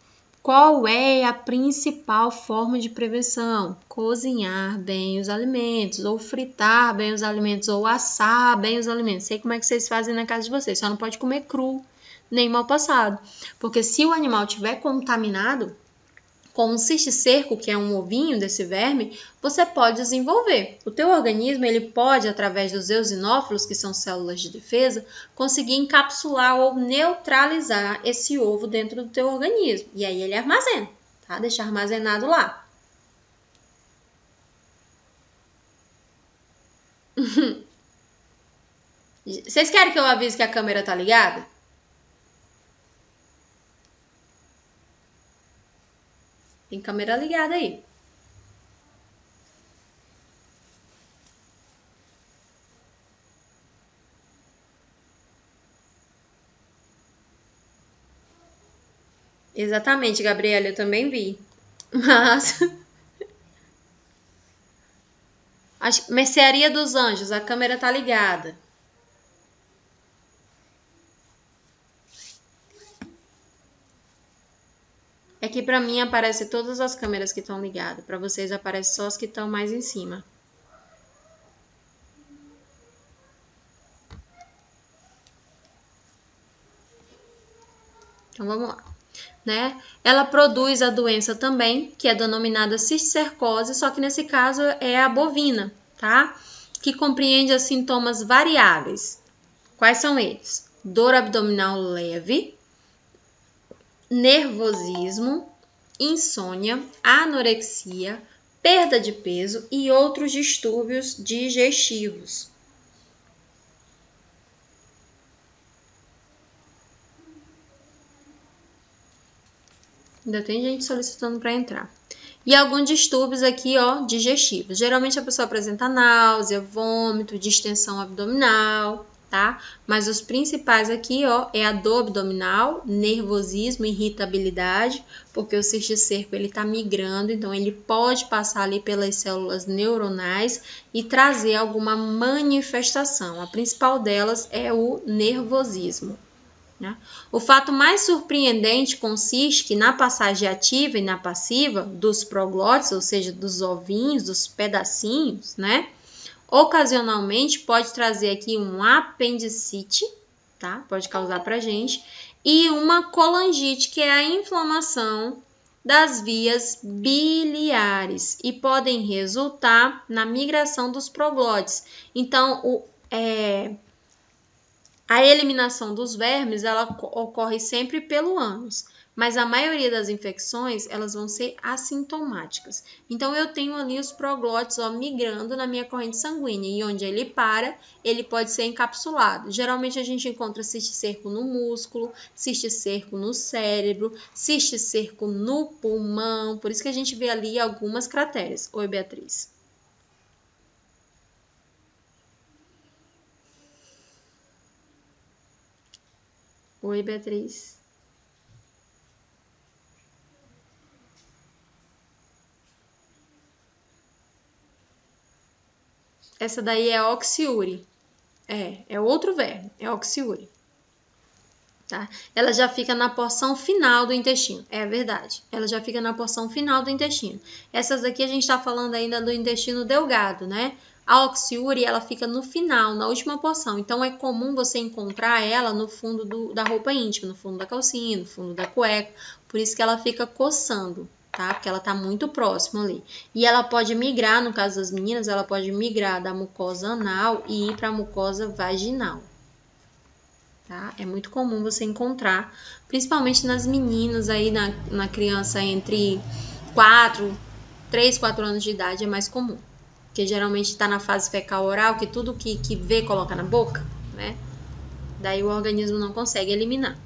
Qual é a principal forma de prevenção? Cozinhar bem os alimentos, ou fritar bem os alimentos, ou assar bem os alimentos. Sei como é que vocês fazem na casa de vocês, só não pode comer cru, nem mal passado. Porque se o animal estiver contaminado com um cisticerco, que é um ovinho desse verme, você pode desenvolver. O teu organismo, ele pode, através dos eosinófilos, que são células de defesa, conseguir encapsular ou neutralizar esse ovo dentro do teu organismo. E aí ele armazena, tá? Deixa armazenado lá. Vocês querem que eu avise que a câmera tá ligada? Tem câmera ligada aí. Exatamente, Gabriela, eu também vi. Mas... a Mercearia dos Anjos, a câmera tá ligada. É que para mim aparece todas as câmeras que estão ligadas. Para vocês aparece só as que estão mais em cima. Então vamos lá, né? Ela produz a doença também, que é denominada cisticercose, só que nesse caso é a bovina, tá? Que compreende os sintomas variáveis. Quais são eles? Dor abdominal leve, nervosismo, insônia, anorexia, perda de peso e outros distúrbios digestivos. Ainda tem gente solicitando para entrar. E alguns distúrbios aqui, ó, digestivos. Geralmente a pessoa apresenta náusea, vômito, distensão abdominal, tá? Mas os principais aqui, ó, é a dor abdominal, nervosismo, irritabilidade, porque o cisticerco ele tá migrando, então ele pode passar ali pelas células neuronais e trazer alguma manifestação. A principal delas é o nervosismo. O fato mais surpreendente consiste que na passagem ativa e na passiva dos proglótides, ou seja, dos ovinhos, dos pedacinhos, né? Ocasionalmente pode trazer aqui um apendicite, tá? Pode causar pra gente, e uma colangite, que é a inflamação das vias biliares e podem resultar na migração dos proglótides. Então, a eliminação dos vermes, ela ocorre sempre pelo ânus, mas a maioria das infecções, elas vão ser assintomáticas. Então, eu tenho ali os proglótides, ó, migrando na minha corrente sanguínea, e onde ele para, ele pode ser encapsulado. Geralmente, a gente encontra cisticerco no músculo, cisticerco no cérebro, cisticerco no pulmão, por isso que a gente vê ali algumas crateras. Oi, Beatriz. Oi, Beatriz. Essa daí é oxiúri. É outro verme, é oxiúri. Tá? Ela já fica na porção final do intestino. É verdade. Ela já fica na porção final do intestino. Essas aqui a gente está falando ainda do intestino delgado, né? A oxiúri, ela fica no final, na última porção. Então, é comum você encontrar ela no fundo da roupa íntima, no fundo da calcinha, no fundo da cueca. Por isso que ela fica coçando, tá? Porque ela tá muito próxima ali. E ela pode migrar, no caso das meninas, ela pode migrar da mucosa anal e ir para a mucosa vaginal. Tá? É muito comum você encontrar, principalmente nas meninas aí, na criança entre 3, 4 anos de idade é mais comum. Porque geralmente está na fase fecal oral, que tudo que vê coloca na boca, né? Daí o organismo não consegue eliminar.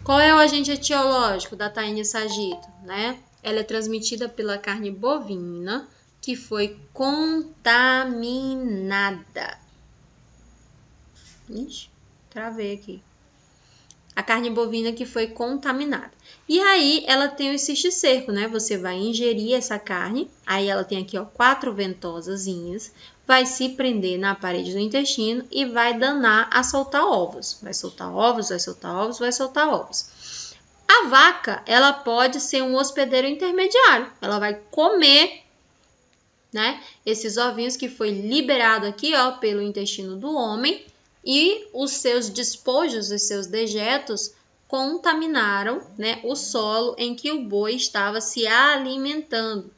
Qual é o agente etiológico da Taenia sagitta, né? Ela é transmitida pela carne bovina que foi contaminada. Ixi, travei aqui. A carne bovina que foi contaminada. E aí, ela tem o cisticerco, né? Você vai ingerir essa carne, aí ela tem aqui, ó, 4 ventosazinhas, vai se prender na parede do intestino e vai danar a soltar ovos. Vai soltar ovos, vai soltar ovos, vai soltar ovos. A vaca, ela pode ser um hospedeiro intermediário. Ela vai comer, né, esses ovinhos que foi liberado aqui, ó, pelo intestino do homem, e os seus despojos, os seus dejetos, contaminaram, né, o solo em que o boi estava se alimentando.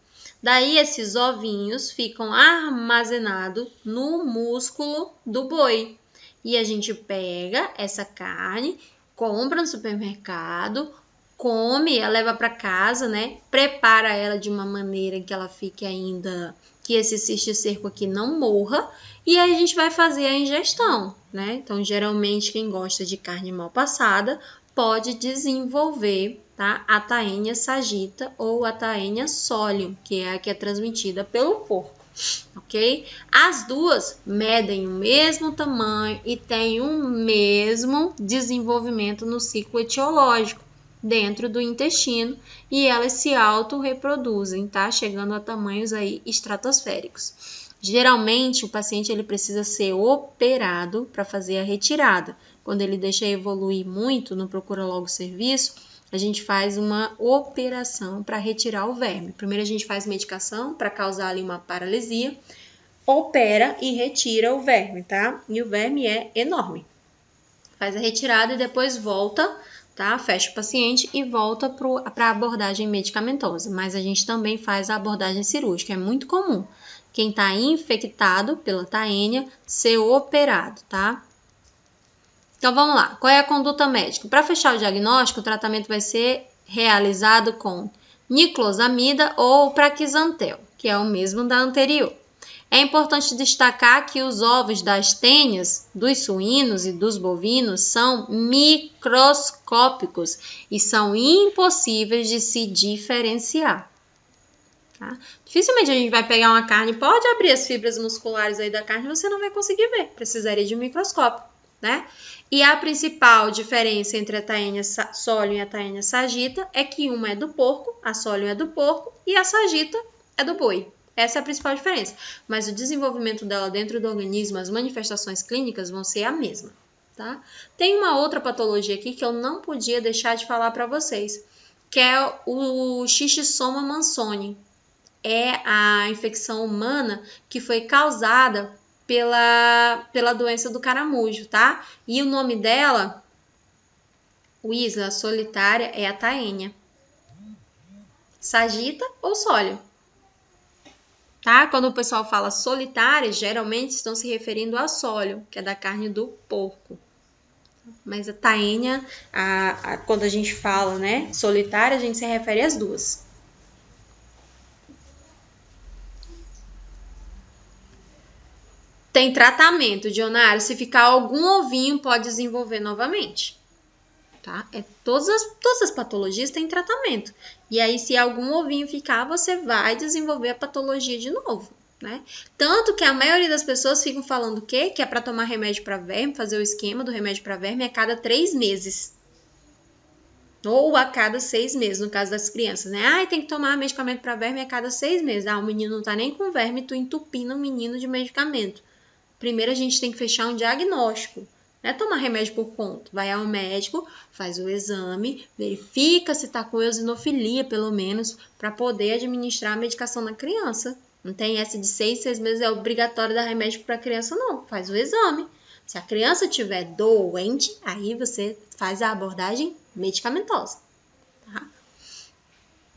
Daí esses ovinhos ficam armazenados no músculo do boi. E a gente pega essa carne, compra no supermercado, come, leva para casa, né? Prepara ela de uma maneira que ela fique ainda, que esse cisticerco aqui não morra, e aí a gente vai fazer a ingestão, né? Então, geralmente, quem gosta de carne mal passada pode desenvolver, tá, a Taenia sagitta ou a Taenia solium, que é a que é transmitida pelo porco, ok? As duas medem o mesmo tamanho e têm o mesmo desenvolvimento no ciclo etiológico dentro do intestino, e elas se autorreproduzem, tá? Chegando a tamanhos aí estratosféricos. Geralmente, o paciente ele precisa ser operado para fazer a retirada. Quando ele deixa evoluir muito, não procura logo serviço, a gente faz uma operação para retirar o verme. Primeiro a gente faz medicação para causar ali uma paralisia, opera e retira o verme, tá? E o verme é enorme. Faz a retirada e depois volta, tá? Fecha o paciente e volta para a abordagem medicamentosa. Mas a gente também faz a abordagem cirúrgica, é muito comum quem está infectado pela taenia ser operado, tá? Então, vamos lá. Qual é a conduta médica? Para fechar o diagnóstico, o tratamento vai ser realizado com niclosamida ou praquizantel, que é o mesmo da anterior. É importante destacar que os ovos das tênias, dos suínos e dos bovinos são microscópicos e são impossíveis de se diferenciar. Tá? Dificilmente a gente vai pegar uma carne, pode abrir as fibras musculares aí da carne, você não vai conseguir ver, precisaria de um microscópio, né? E a principal diferença entre a taenia solium e a taenia sagitta é que uma é do porco, a solium é do porco e a sagitta é do boi. Essa é a principal diferença. Mas o desenvolvimento dela dentro do organismo, as manifestações clínicas vão ser a mesma, tá? Tem uma outra patologia aqui que eu não podia deixar de falar para vocês, que é o Schistosoma mansoni. É a infecção humana que foi causada pela doença do caramujo, tá? E o nome dela, o isla solitária, é a taenia. Sagitta ou solium. Tá? Quando o pessoal fala solitária, geralmente estão se referindo a solium, que é da carne do porco. Mas a taenia, quando a gente fala, né, solitária, a gente se refere às duas. Tem tratamento, Dionário. Se ficar algum ovinho, pode desenvolver novamente. Tá? Todas as patologias têm tratamento. E aí, se algum ovinho ficar, você vai desenvolver a patologia de novo. Né? Tanto que a maioria das pessoas ficam falando o quê? Que é para tomar remédio para verme, fazer o esquema do remédio para verme a cada 3 meses. Ou a cada 6 meses, no caso das crianças, né? Tem que tomar medicamento para verme a cada 6 meses. O menino não tá nem com verme, tu entupina o menino de medicamento. Primeiro a gente tem que fechar um diagnóstico. Não é tomar remédio por conta. Vai ao médico, faz o exame, verifica se está com eosinofilia, pelo menos, para poder administrar a medicação na criança. Não tem essa de 6 meses é obrigatório dar remédio para a criança, não. Faz o exame. Se a criança estiver doente, aí você faz a abordagem medicamentosa. Tá?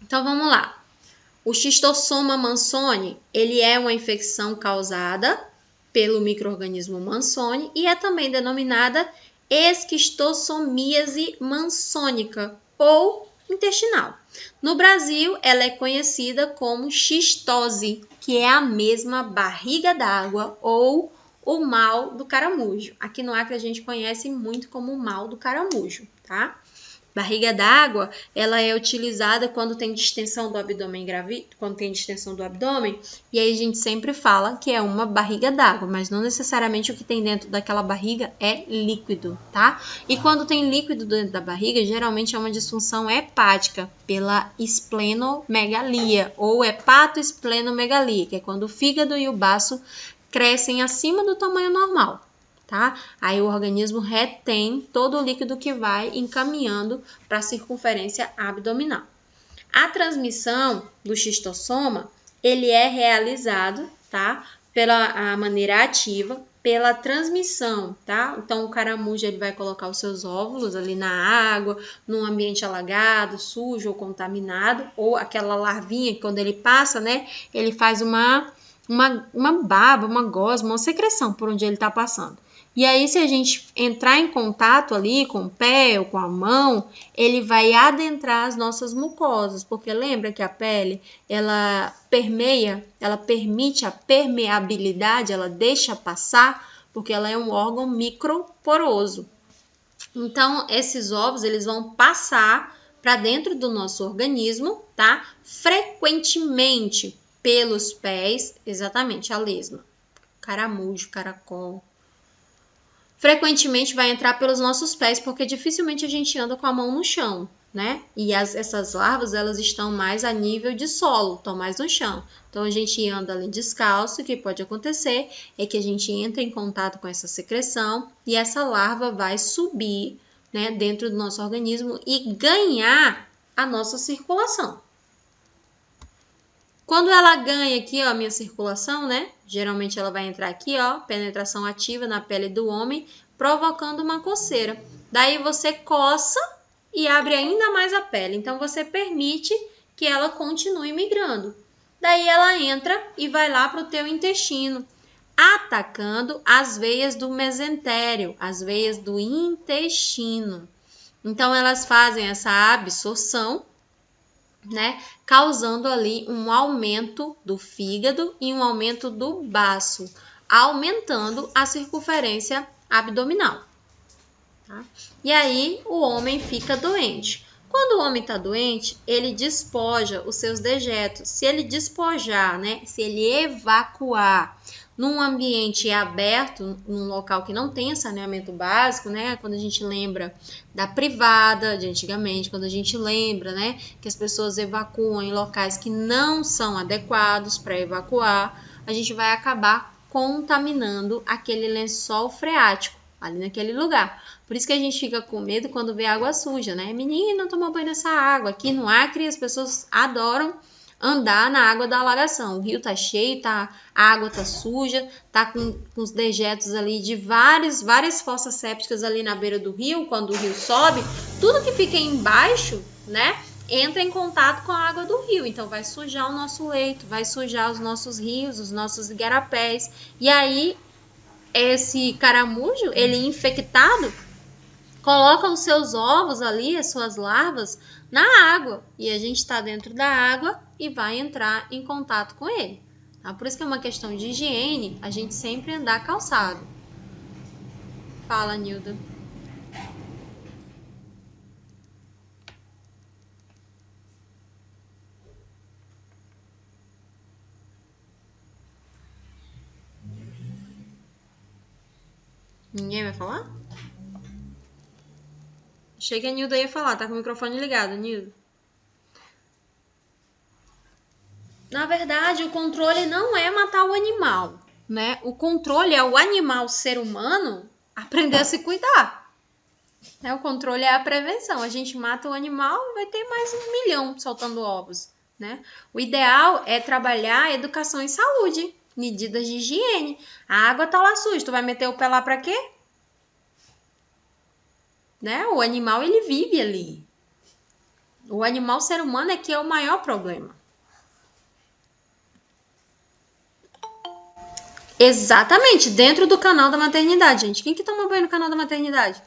Então, vamos lá. O Schistosoma mansoni, ele é uma infecção causada pelo micro-organismo mansoni e é também denominada esquistossomíase mansônica ou intestinal. No Brasil, ela é conhecida como xistose, que é a mesma barriga d'água ou o mal do caramujo. Aqui no Acre a gente conhece muito como o mal do caramujo, tá? Barriga d'água, ela é utilizada quando tem distensão do abdômen e aí a gente sempre fala que é uma barriga d'água, mas não necessariamente o que tem dentro daquela barriga é líquido, tá? E quando tem líquido dentro da barriga, geralmente é uma disfunção hepática pela esplenomegalia ou hepatoesplenomegalia, que é quando o fígado e o baço crescem acima do tamanho normal. Tá? Aí o organismo retém todo o líquido que vai encaminhando para a circunferência abdominal. A transmissão do xistossoma, ele é realizado, tá? Pela maneira ativa, pela transmissão, tá? Então o caramujo ele vai colocar os seus óvulos ali na água, num ambiente alagado, sujo ou contaminado, ou aquela larvinha que quando ele passa, né, ele faz uma baba, uma gosma, uma secreção por onde ele está passando. E aí, se a gente entrar em contato ali com o pé ou com a mão, ele vai adentrar as nossas mucosas, porque lembra que a pele, ela permeia, ela permite a permeabilidade, ela deixa passar, porque ela é um órgão microporoso. Então, esses ovos, eles vão passar para dentro do nosso organismo, tá? Frequentemente pelos pés, exatamente, a lesma, caramujo, caracol. Frequentemente vai entrar pelos nossos pés, porque dificilmente a gente anda com a mão no chão, né? E essas larvas, elas estão mais a nível de solo, estão mais no chão. Então, a gente anda ali descalço, o que pode acontecer é que a gente entra em contato com essa secreção e essa larva vai subir, né, dentro do nosso organismo e ganhar a nossa circulação. Quando ela ganha aqui, ó, a minha circulação, né? Geralmente ela vai entrar aqui, ó, penetração ativa na pele do homem, provocando uma coceira. Daí você coça e abre ainda mais a pele. Então você permite que ela continue migrando. daí ela entra e vai lá para o teu intestino, atacando as veias do mesentério, as veias do intestino. Então, elas fazem essa absorção, né, causando ali um aumento do fígado e um aumento do baço, aumentando a circunferência abdominal. Tá? E aí, o homem fica doente. Quando o homem está doente, ele despoja os seus dejetos. Se ele despojar, né, se ele evacuar num ambiente aberto, num local que não tem saneamento básico, né, quando a gente lembra da privada de antigamente, quando a gente lembra, né, que as pessoas evacuam em locais que não são adequados para evacuar, a gente vai acabar contaminando aquele lençol freático ali naquele lugar. Por isso que a gente fica com medo quando vê água suja, né? Menina, toma banho nessa água. Aqui no Acre as pessoas adoram andar na água da alagação. O rio tá cheio, a água tá suja, tá com os dejetos ali de várias fossas sépticas ali na beira do rio, quando o rio sobe, tudo que fica embaixo, né, entra em contato com a água do rio. Então vai sujar o nosso leito, vai sujar os nossos rios, os nossos igarapés. E aí esse caramujo, ele infectado, coloca os seus ovos ali, as suas larvas, na água. E a gente está dentro da água e vai entrar em contato com ele. Tá? Por isso que é uma questão de higiene, a gente sempre andar calçado. Fala, Nilda. Ninguém vai falar? Achei que a Nilda ia falar, tá com o microfone ligado, Nilda. Na verdade, o controle não é matar o animal, né? O controle é o animal, ser humano, aprender a se cuidar. O controle é a prevenção. A gente mata o animal e vai ter mais 1 milhão soltando ovos, né? O ideal é trabalhar a educação em saúde, medidas de higiene. A água tá lá suja, tu vai meter o pé lá pra quê? Né? O animal, ele vive ali. O animal, ser humano, é que é o maior problema. Exatamente, dentro do canal da maternidade, gente. Quem que toma banho no canal da maternidade?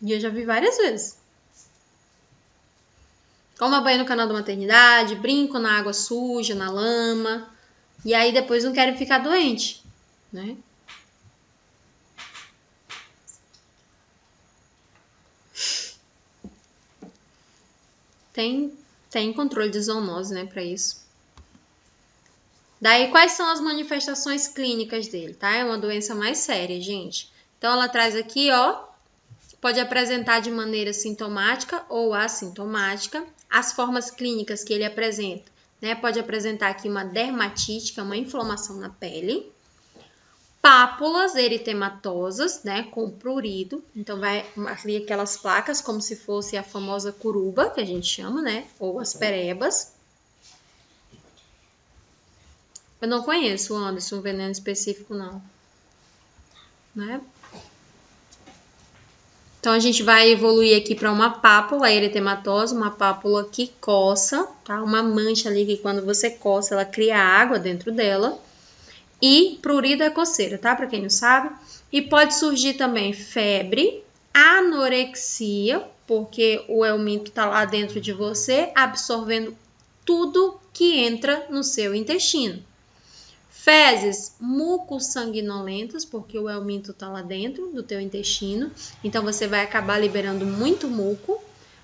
E eu já vi várias vezes. Toma banho no canal da maternidade, brinco na água suja, na lama. E aí depois não querem ficar doente, né? Tem controle de zoonose, né, para isso. Daí, quais são as manifestações clínicas dele, tá? É uma doença mais séria, gente. Então, ela traz aqui, ó, pode apresentar de maneira sintomática ou assintomática. As formas clínicas que ele apresenta, né? Pode apresentar aqui uma dermatite, que é uma inflamação na pele. Pápulas eritematosas, né? Com prurido. Então, vai ali aquelas placas como se fosse a famosa curuba, que a gente chama, né? Ou as perebas. Eu não conheço, Anderson, um veneno específico, não. Né? Então, a gente vai evoluir aqui para uma pápula eritematosa, uma pápula que coça, tá? Uma mancha ali que quando você coça, ela cria água dentro dela. E prurido é coceira, tá? Para quem não sabe. E pode surgir também febre, anorexia, porque o euminto tá lá dentro de você, absorvendo tudo que entra no seu intestino. Fezes mucossanguinolentas, porque o euminto está lá dentro do teu intestino. Então, você vai acabar liberando muito muco,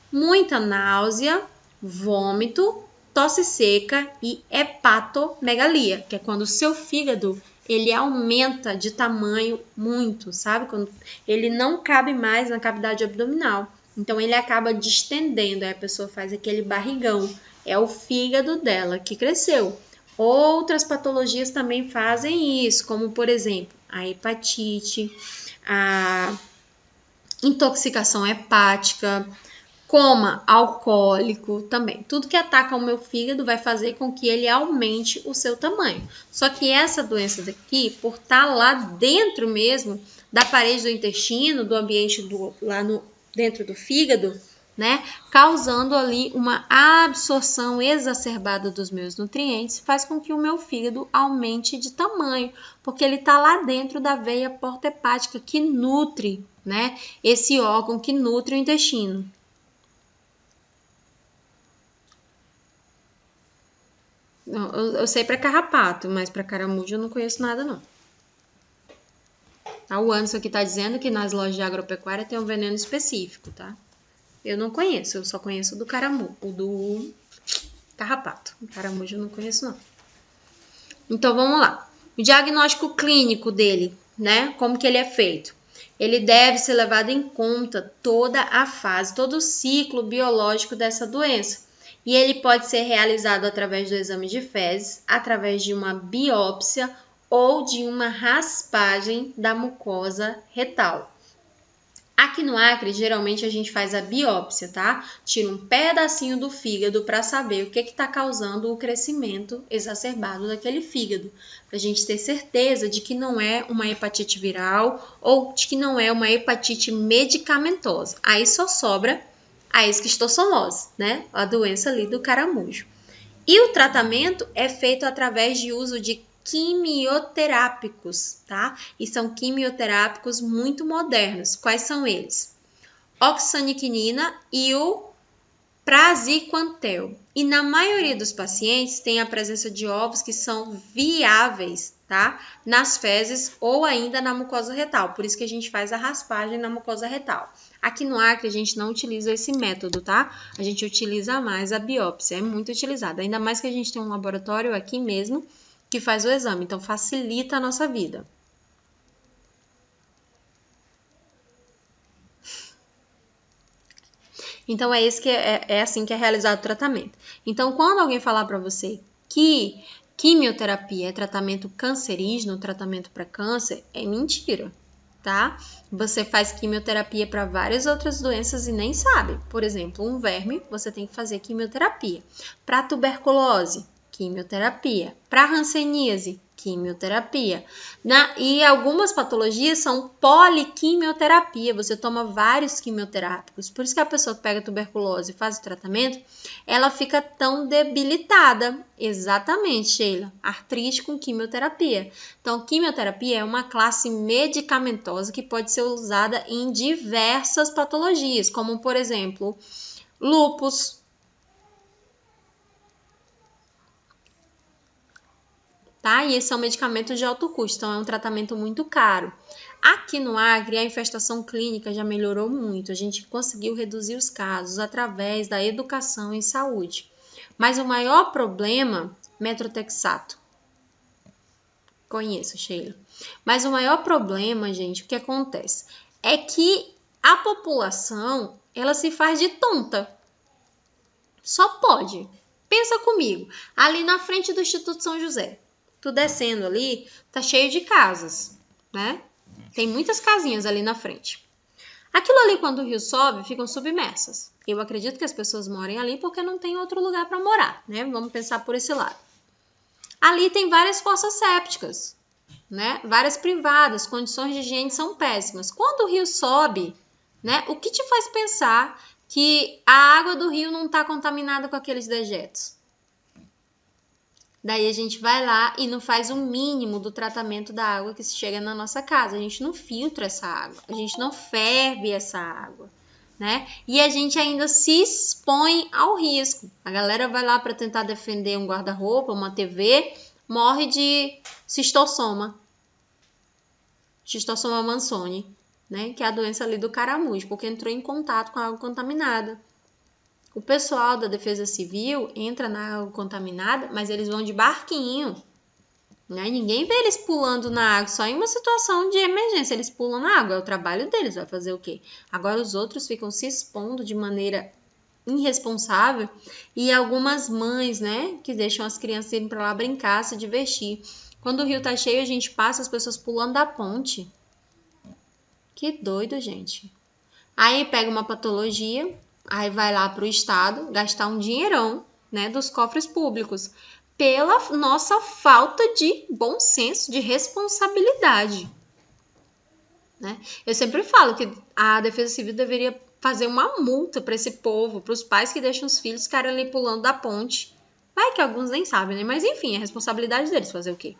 muita náusea, vômito, tosse seca e hepatomegalia, que é quando o seu fígado, ele aumenta de tamanho muito, sabe? Quando ele não cabe mais na cavidade abdominal. Então, ele acaba distendendo, aí a pessoa faz aquele barrigão. É o fígado dela que cresceu. Outras patologias também fazem isso, como, por exemplo, a hepatite, a intoxicação hepática, coma alcoólico também. Tudo que ataca o meu fígado vai fazer com que ele aumente o seu tamanho. Só que essa doença daqui, por estar lá dentro mesmo da parede do intestino, do ambiente lá dentro do fígado, né? Causando ali uma absorção exacerbada dos meus nutrientes, faz com que o meu fígado aumente de tamanho, porque ele está lá dentro da veia porta-hepática que nutre, né? Esse órgão que nutre o intestino. Eu sei para carrapato, mas para caramujo eu não conheço nada, não. O Anderson aqui está dizendo que nas lojas de agropecuária tem um veneno específico, tá? Eu não conheço, eu só conheço o do caramujo, o do carrapato. O caramujo eu não conheço, não. Então, vamos lá. O diagnóstico clínico dele, né? Como que ele é feito? Ele deve ser levado em conta toda a fase, todo o ciclo biológico dessa doença. E ele pode ser realizado através do exame de fezes, através de uma biópsia ou de uma raspagem da mucosa retal. Aqui no Acre, geralmente a gente faz a biópsia, tá? Tira um pedacinho do fígado para saber o que está causando o crescimento exacerbado daquele fígado. Para a gente ter certeza de que não é uma hepatite viral ou de que não é uma hepatite medicamentosa. Aí só sobra a esquistossomose, né? A doença ali do caramujo. E o tratamento é feito através de uso de quimioterápicos, tá? E são quimioterápicos muito modernos. Quais são eles? Oxaniquinina e o praziquantel. E na maioria dos pacientes tem a presença de ovos que são viáveis, tá? Nas fezes ou ainda na mucosa retal. Por isso que a gente faz a raspagem na mucosa retal. Aqui no Acre a gente não utiliza esse método, tá? A gente utiliza mais a biópsia, é muito utilizada. Ainda mais que a gente tem um laboratório aqui mesmo que faz o exame, então facilita a nossa vida. Então é assim que é realizado o tratamento. Então, quando alguém falar para você que quimioterapia é tratamento cancerígeno, tratamento para câncer, é mentira, tá? Você faz quimioterapia para várias outras doenças e nem sabe. Por exemplo, um verme, você tem que fazer quimioterapia. Para tuberculose, quimioterapia. Para hanseníase, quimioterapia. E algumas patologias são poliquimioterapia, você toma vários quimioterápicos. Por isso que a pessoa que pega tuberculose e faz o tratamento, ela fica tão debilitada. Exatamente, Sheila. Artrite com quimioterapia. Então, quimioterapia é uma classe medicamentosa que pode ser usada em diversas patologias, como, por exemplo, lúpus, tá? E esses são medicamentos de alto custo, então é um tratamento muito caro. Aqui no Acre, a infestação clínica já melhorou muito, a gente conseguiu reduzir os casos através da educação em saúde. Mas o maior problema, metrotexato. Conheço, Sheila. Mas o maior problema, gente, o que acontece? É que a população, ela se faz de tonta. Só pode. Pensa comigo, ali na frente do Instituto São José. Tu descendo ali, tá cheio de casas, né? Tem muitas casinhas ali na frente. Aquilo ali, quando o rio sobe, ficam submersas. Eu acredito que as pessoas morem ali porque não tem outro lugar para morar, né? Vamos pensar por esse lado. Ali tem várias fossas sépticas, né? Várias privadas, condições de higiene são péssimas. Quando o rio sobe, né? O que te faz pensar que a água do rio não está contaminada com aqueles dejetos? Daí a gente vai lá e não faz o mínimo do tratamento da água que chega na nossa casa. A gente não filtra essa água, a gente não ferve essa água, né? E a gente ainda se expõe ao risco. A galera vai lá para tentar defender um guarda-roupa, uma TV, morre de cistossoma mansoni, né? Que é a doença ali do caramujo, porque entrou em contato com a água contaminada. O pessoal da Defesa Civil entra na água contaminada, mas eles vão de barquinho, né? Ninguém vê eles pulando na água, só em uma situação de emergência eles pulam na água, é o trabalho deles, vai fazer o quê? Agora os outros ficam se expondo de maneira irresponsável e algumas mães, né, que deixam as crianças irem para lá brincar, se divertir. Quando o rio tá cheio, a gente passa as pessoas pulando da ponte. Que doido, gente. Aí pega uma patologia, aí vai lá para o Estado gastar um dinheirão, né, dos cofres públicos, pela nossa falta de bom senso, de responsabilidade, né? Eu sempre falo que a Defesa Civil deveria fazer uma multa para esse povo, para os pais que deixam os filhos ficarem ali pulando da ponte. Vai que alguns nem sabem, né? Mas enfim, é responsabilidade deles fazer o quê?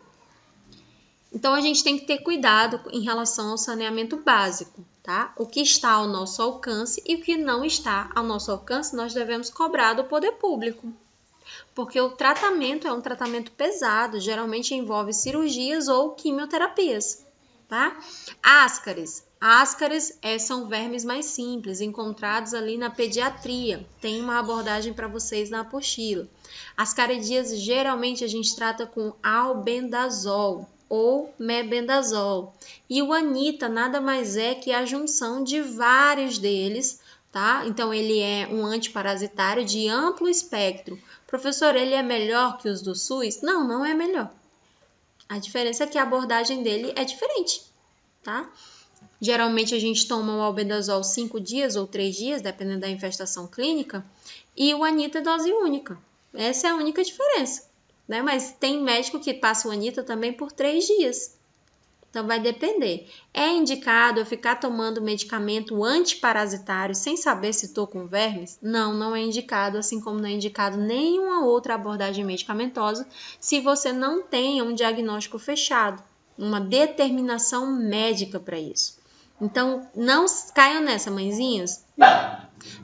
Então, a gente tem que ter cuidado em relação ao saneamento básico, tá? O que está ao nosso alcance e o que não está ao nosso alcance, nós devemos cobrar do poder público. Porque o tratamento é um tratamento pesado, geralmente envolve cirurgias ou quimioterapias, tá? Ascaris. Ascaris são vermes mais simples, encontrados ali na pediatria. Tem uma abordagem para vocês na apostila. Ascaridíase, geralmente, a gente trata com albendazol ou mebendazol. E o anita nada mais é que a junção de vários deles, tá? Então, ele é um antiparasitário de amplo espectro. Professor, ele é melhor que os do SUS? Não, não é melhor. A diferença é que a abordagem dele é diferente, tá? Geralmente, a gente toma o albendazol 5 dias ou 3 dias, dependendo da infestação clínica, e o anita dose única. Essa é a única diferença. Né? Mas tem médico que passa o anita também por 3 dias. Então, vai depender. É indicado eu ficar tomando medicamento antiparasitário sem saber se estou com vermes? Não, não é indicado, assim como não é indicado nenhuma outra abordagem medicamentosa se você não tem um diagnóstico fechado, uma determinação médica para isso. Então, não caiam nessa, mãezinhas.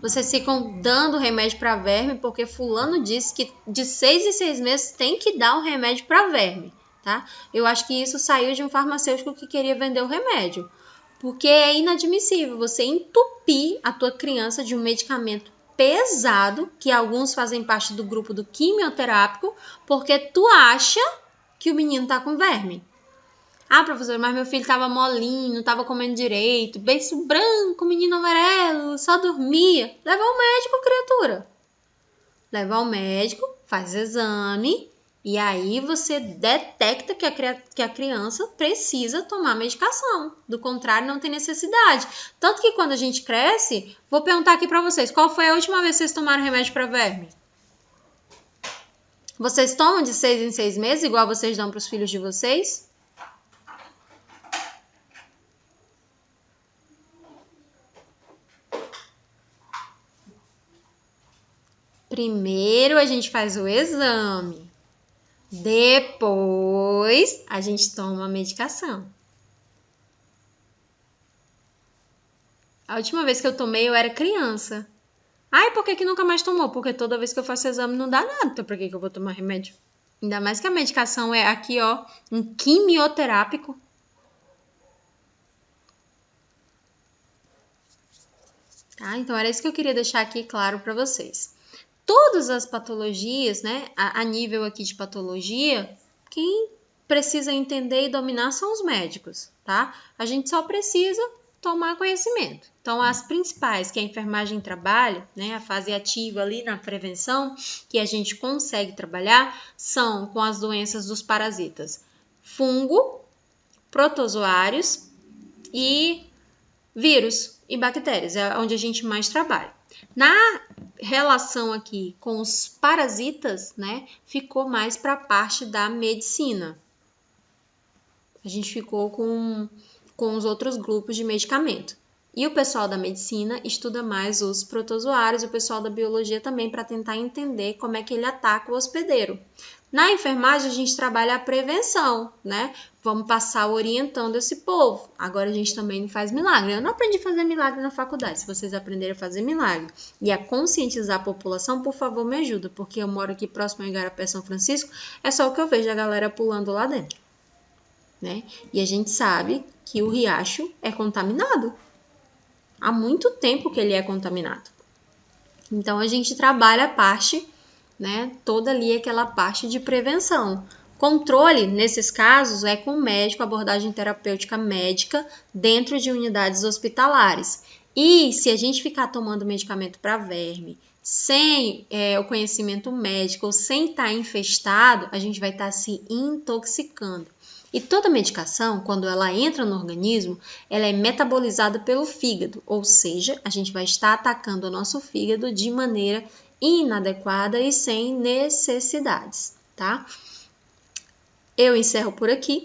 Vocês ficam dando remédio para verme porque fulano disse que de 6 em 6 meses tem que dar um remédio para verme, tá? Eu acho que isso saiu de um farmacêutico que queria vender o remédio, porque é inadmissível você entupir a tua criança de um medicamento pesado, que alguns fazem parte do grupo do quimioterápico, porque tu acha que o menino tá com verme. Ah, professor, mas meu filho tava molinho, não tava comendo direito, beiço branco, menino amarelo, só dormia. Leva ao médico, criatura. Leva ao médico, faz exame e aí você detecta que a criança precisa tomar medicação. Do contrário, não tem necessidade. Tanto que quando a gente cresce, vou perguntar aqui pra vocês, qual foi a última vez que vocês tomaram remédio pra verme? Vocês tomam de 6 em 6 meses, igual vocês dão pros filhos de vocês? Primeiro a gente faz o exame, depois a gente toma a medicação. A última vez que eu tomei eu era criança. Ai, por que nunca mais tomou? Porque toda vez que eu faço exame não dá nada, então por que eu vou tomar remédio? Ainda mais que a medicação é aqui, ó, um quimioterápico. Tá? Então era isso que eu queria deixar aqui claro para vocês. Todas as patologias, né, a nível aqui de patologia, quem precisa entender e dominar são os médicos, tá? A gente só precisa tomar conhecimento. Então, as principais que a enfermagem trabalha, né, a fase ativa ali na prevenção, que a gente consegue trabalhar, são com as doenças dos parasitas fungo, protozoários e vírus e bactérias, é onde a gente mais trabalha. Na relação aqui com os parasitas, né, ficou mais para a parte da medicina. A gente ficou com os outros grupos de medicamento. E o pessoal da medicina estuda mais os protozoários, o pessoal da biologia também, para tentar entender como é que ele ataca o hospedeiro. Na enfermagem, a gente trabalha a prevenção, né? Vamos passar orientando esse povo. Agora, a gente também não faz milagre. Eu não aprendi a fazer milagre na faculdade. Se vocês aprenderem a fazer milagre e a conscientizar a população, por favor, me ajuda. Porque eu moro aqui próximo a Igarapé, São Francisco. É só o que eu vejo a galera pulando lá dentro, né? E a gente sabe que o riacho é contaminado. Há muito tempo que ele é contaminado. Então, a gente trabalha a parte, né, toda ali aquela parte de prevenção. Controle, nesses casos, é com o médico, abordagem terapêutica médica dentro de unidades hospitalares. E se a gente ficar tomando medicamento para verme, sem o conhecimento médico ou sem estar infestado, a gente vai estar se intoxicando. E toda medicação, quando ela entra no organismo, ela é metabolizada pelo fígado, ou seja, a gente vai estar atacando o nosso fígado de maneira inadequada e sem necessidades, tá? Eu encerro por aqui.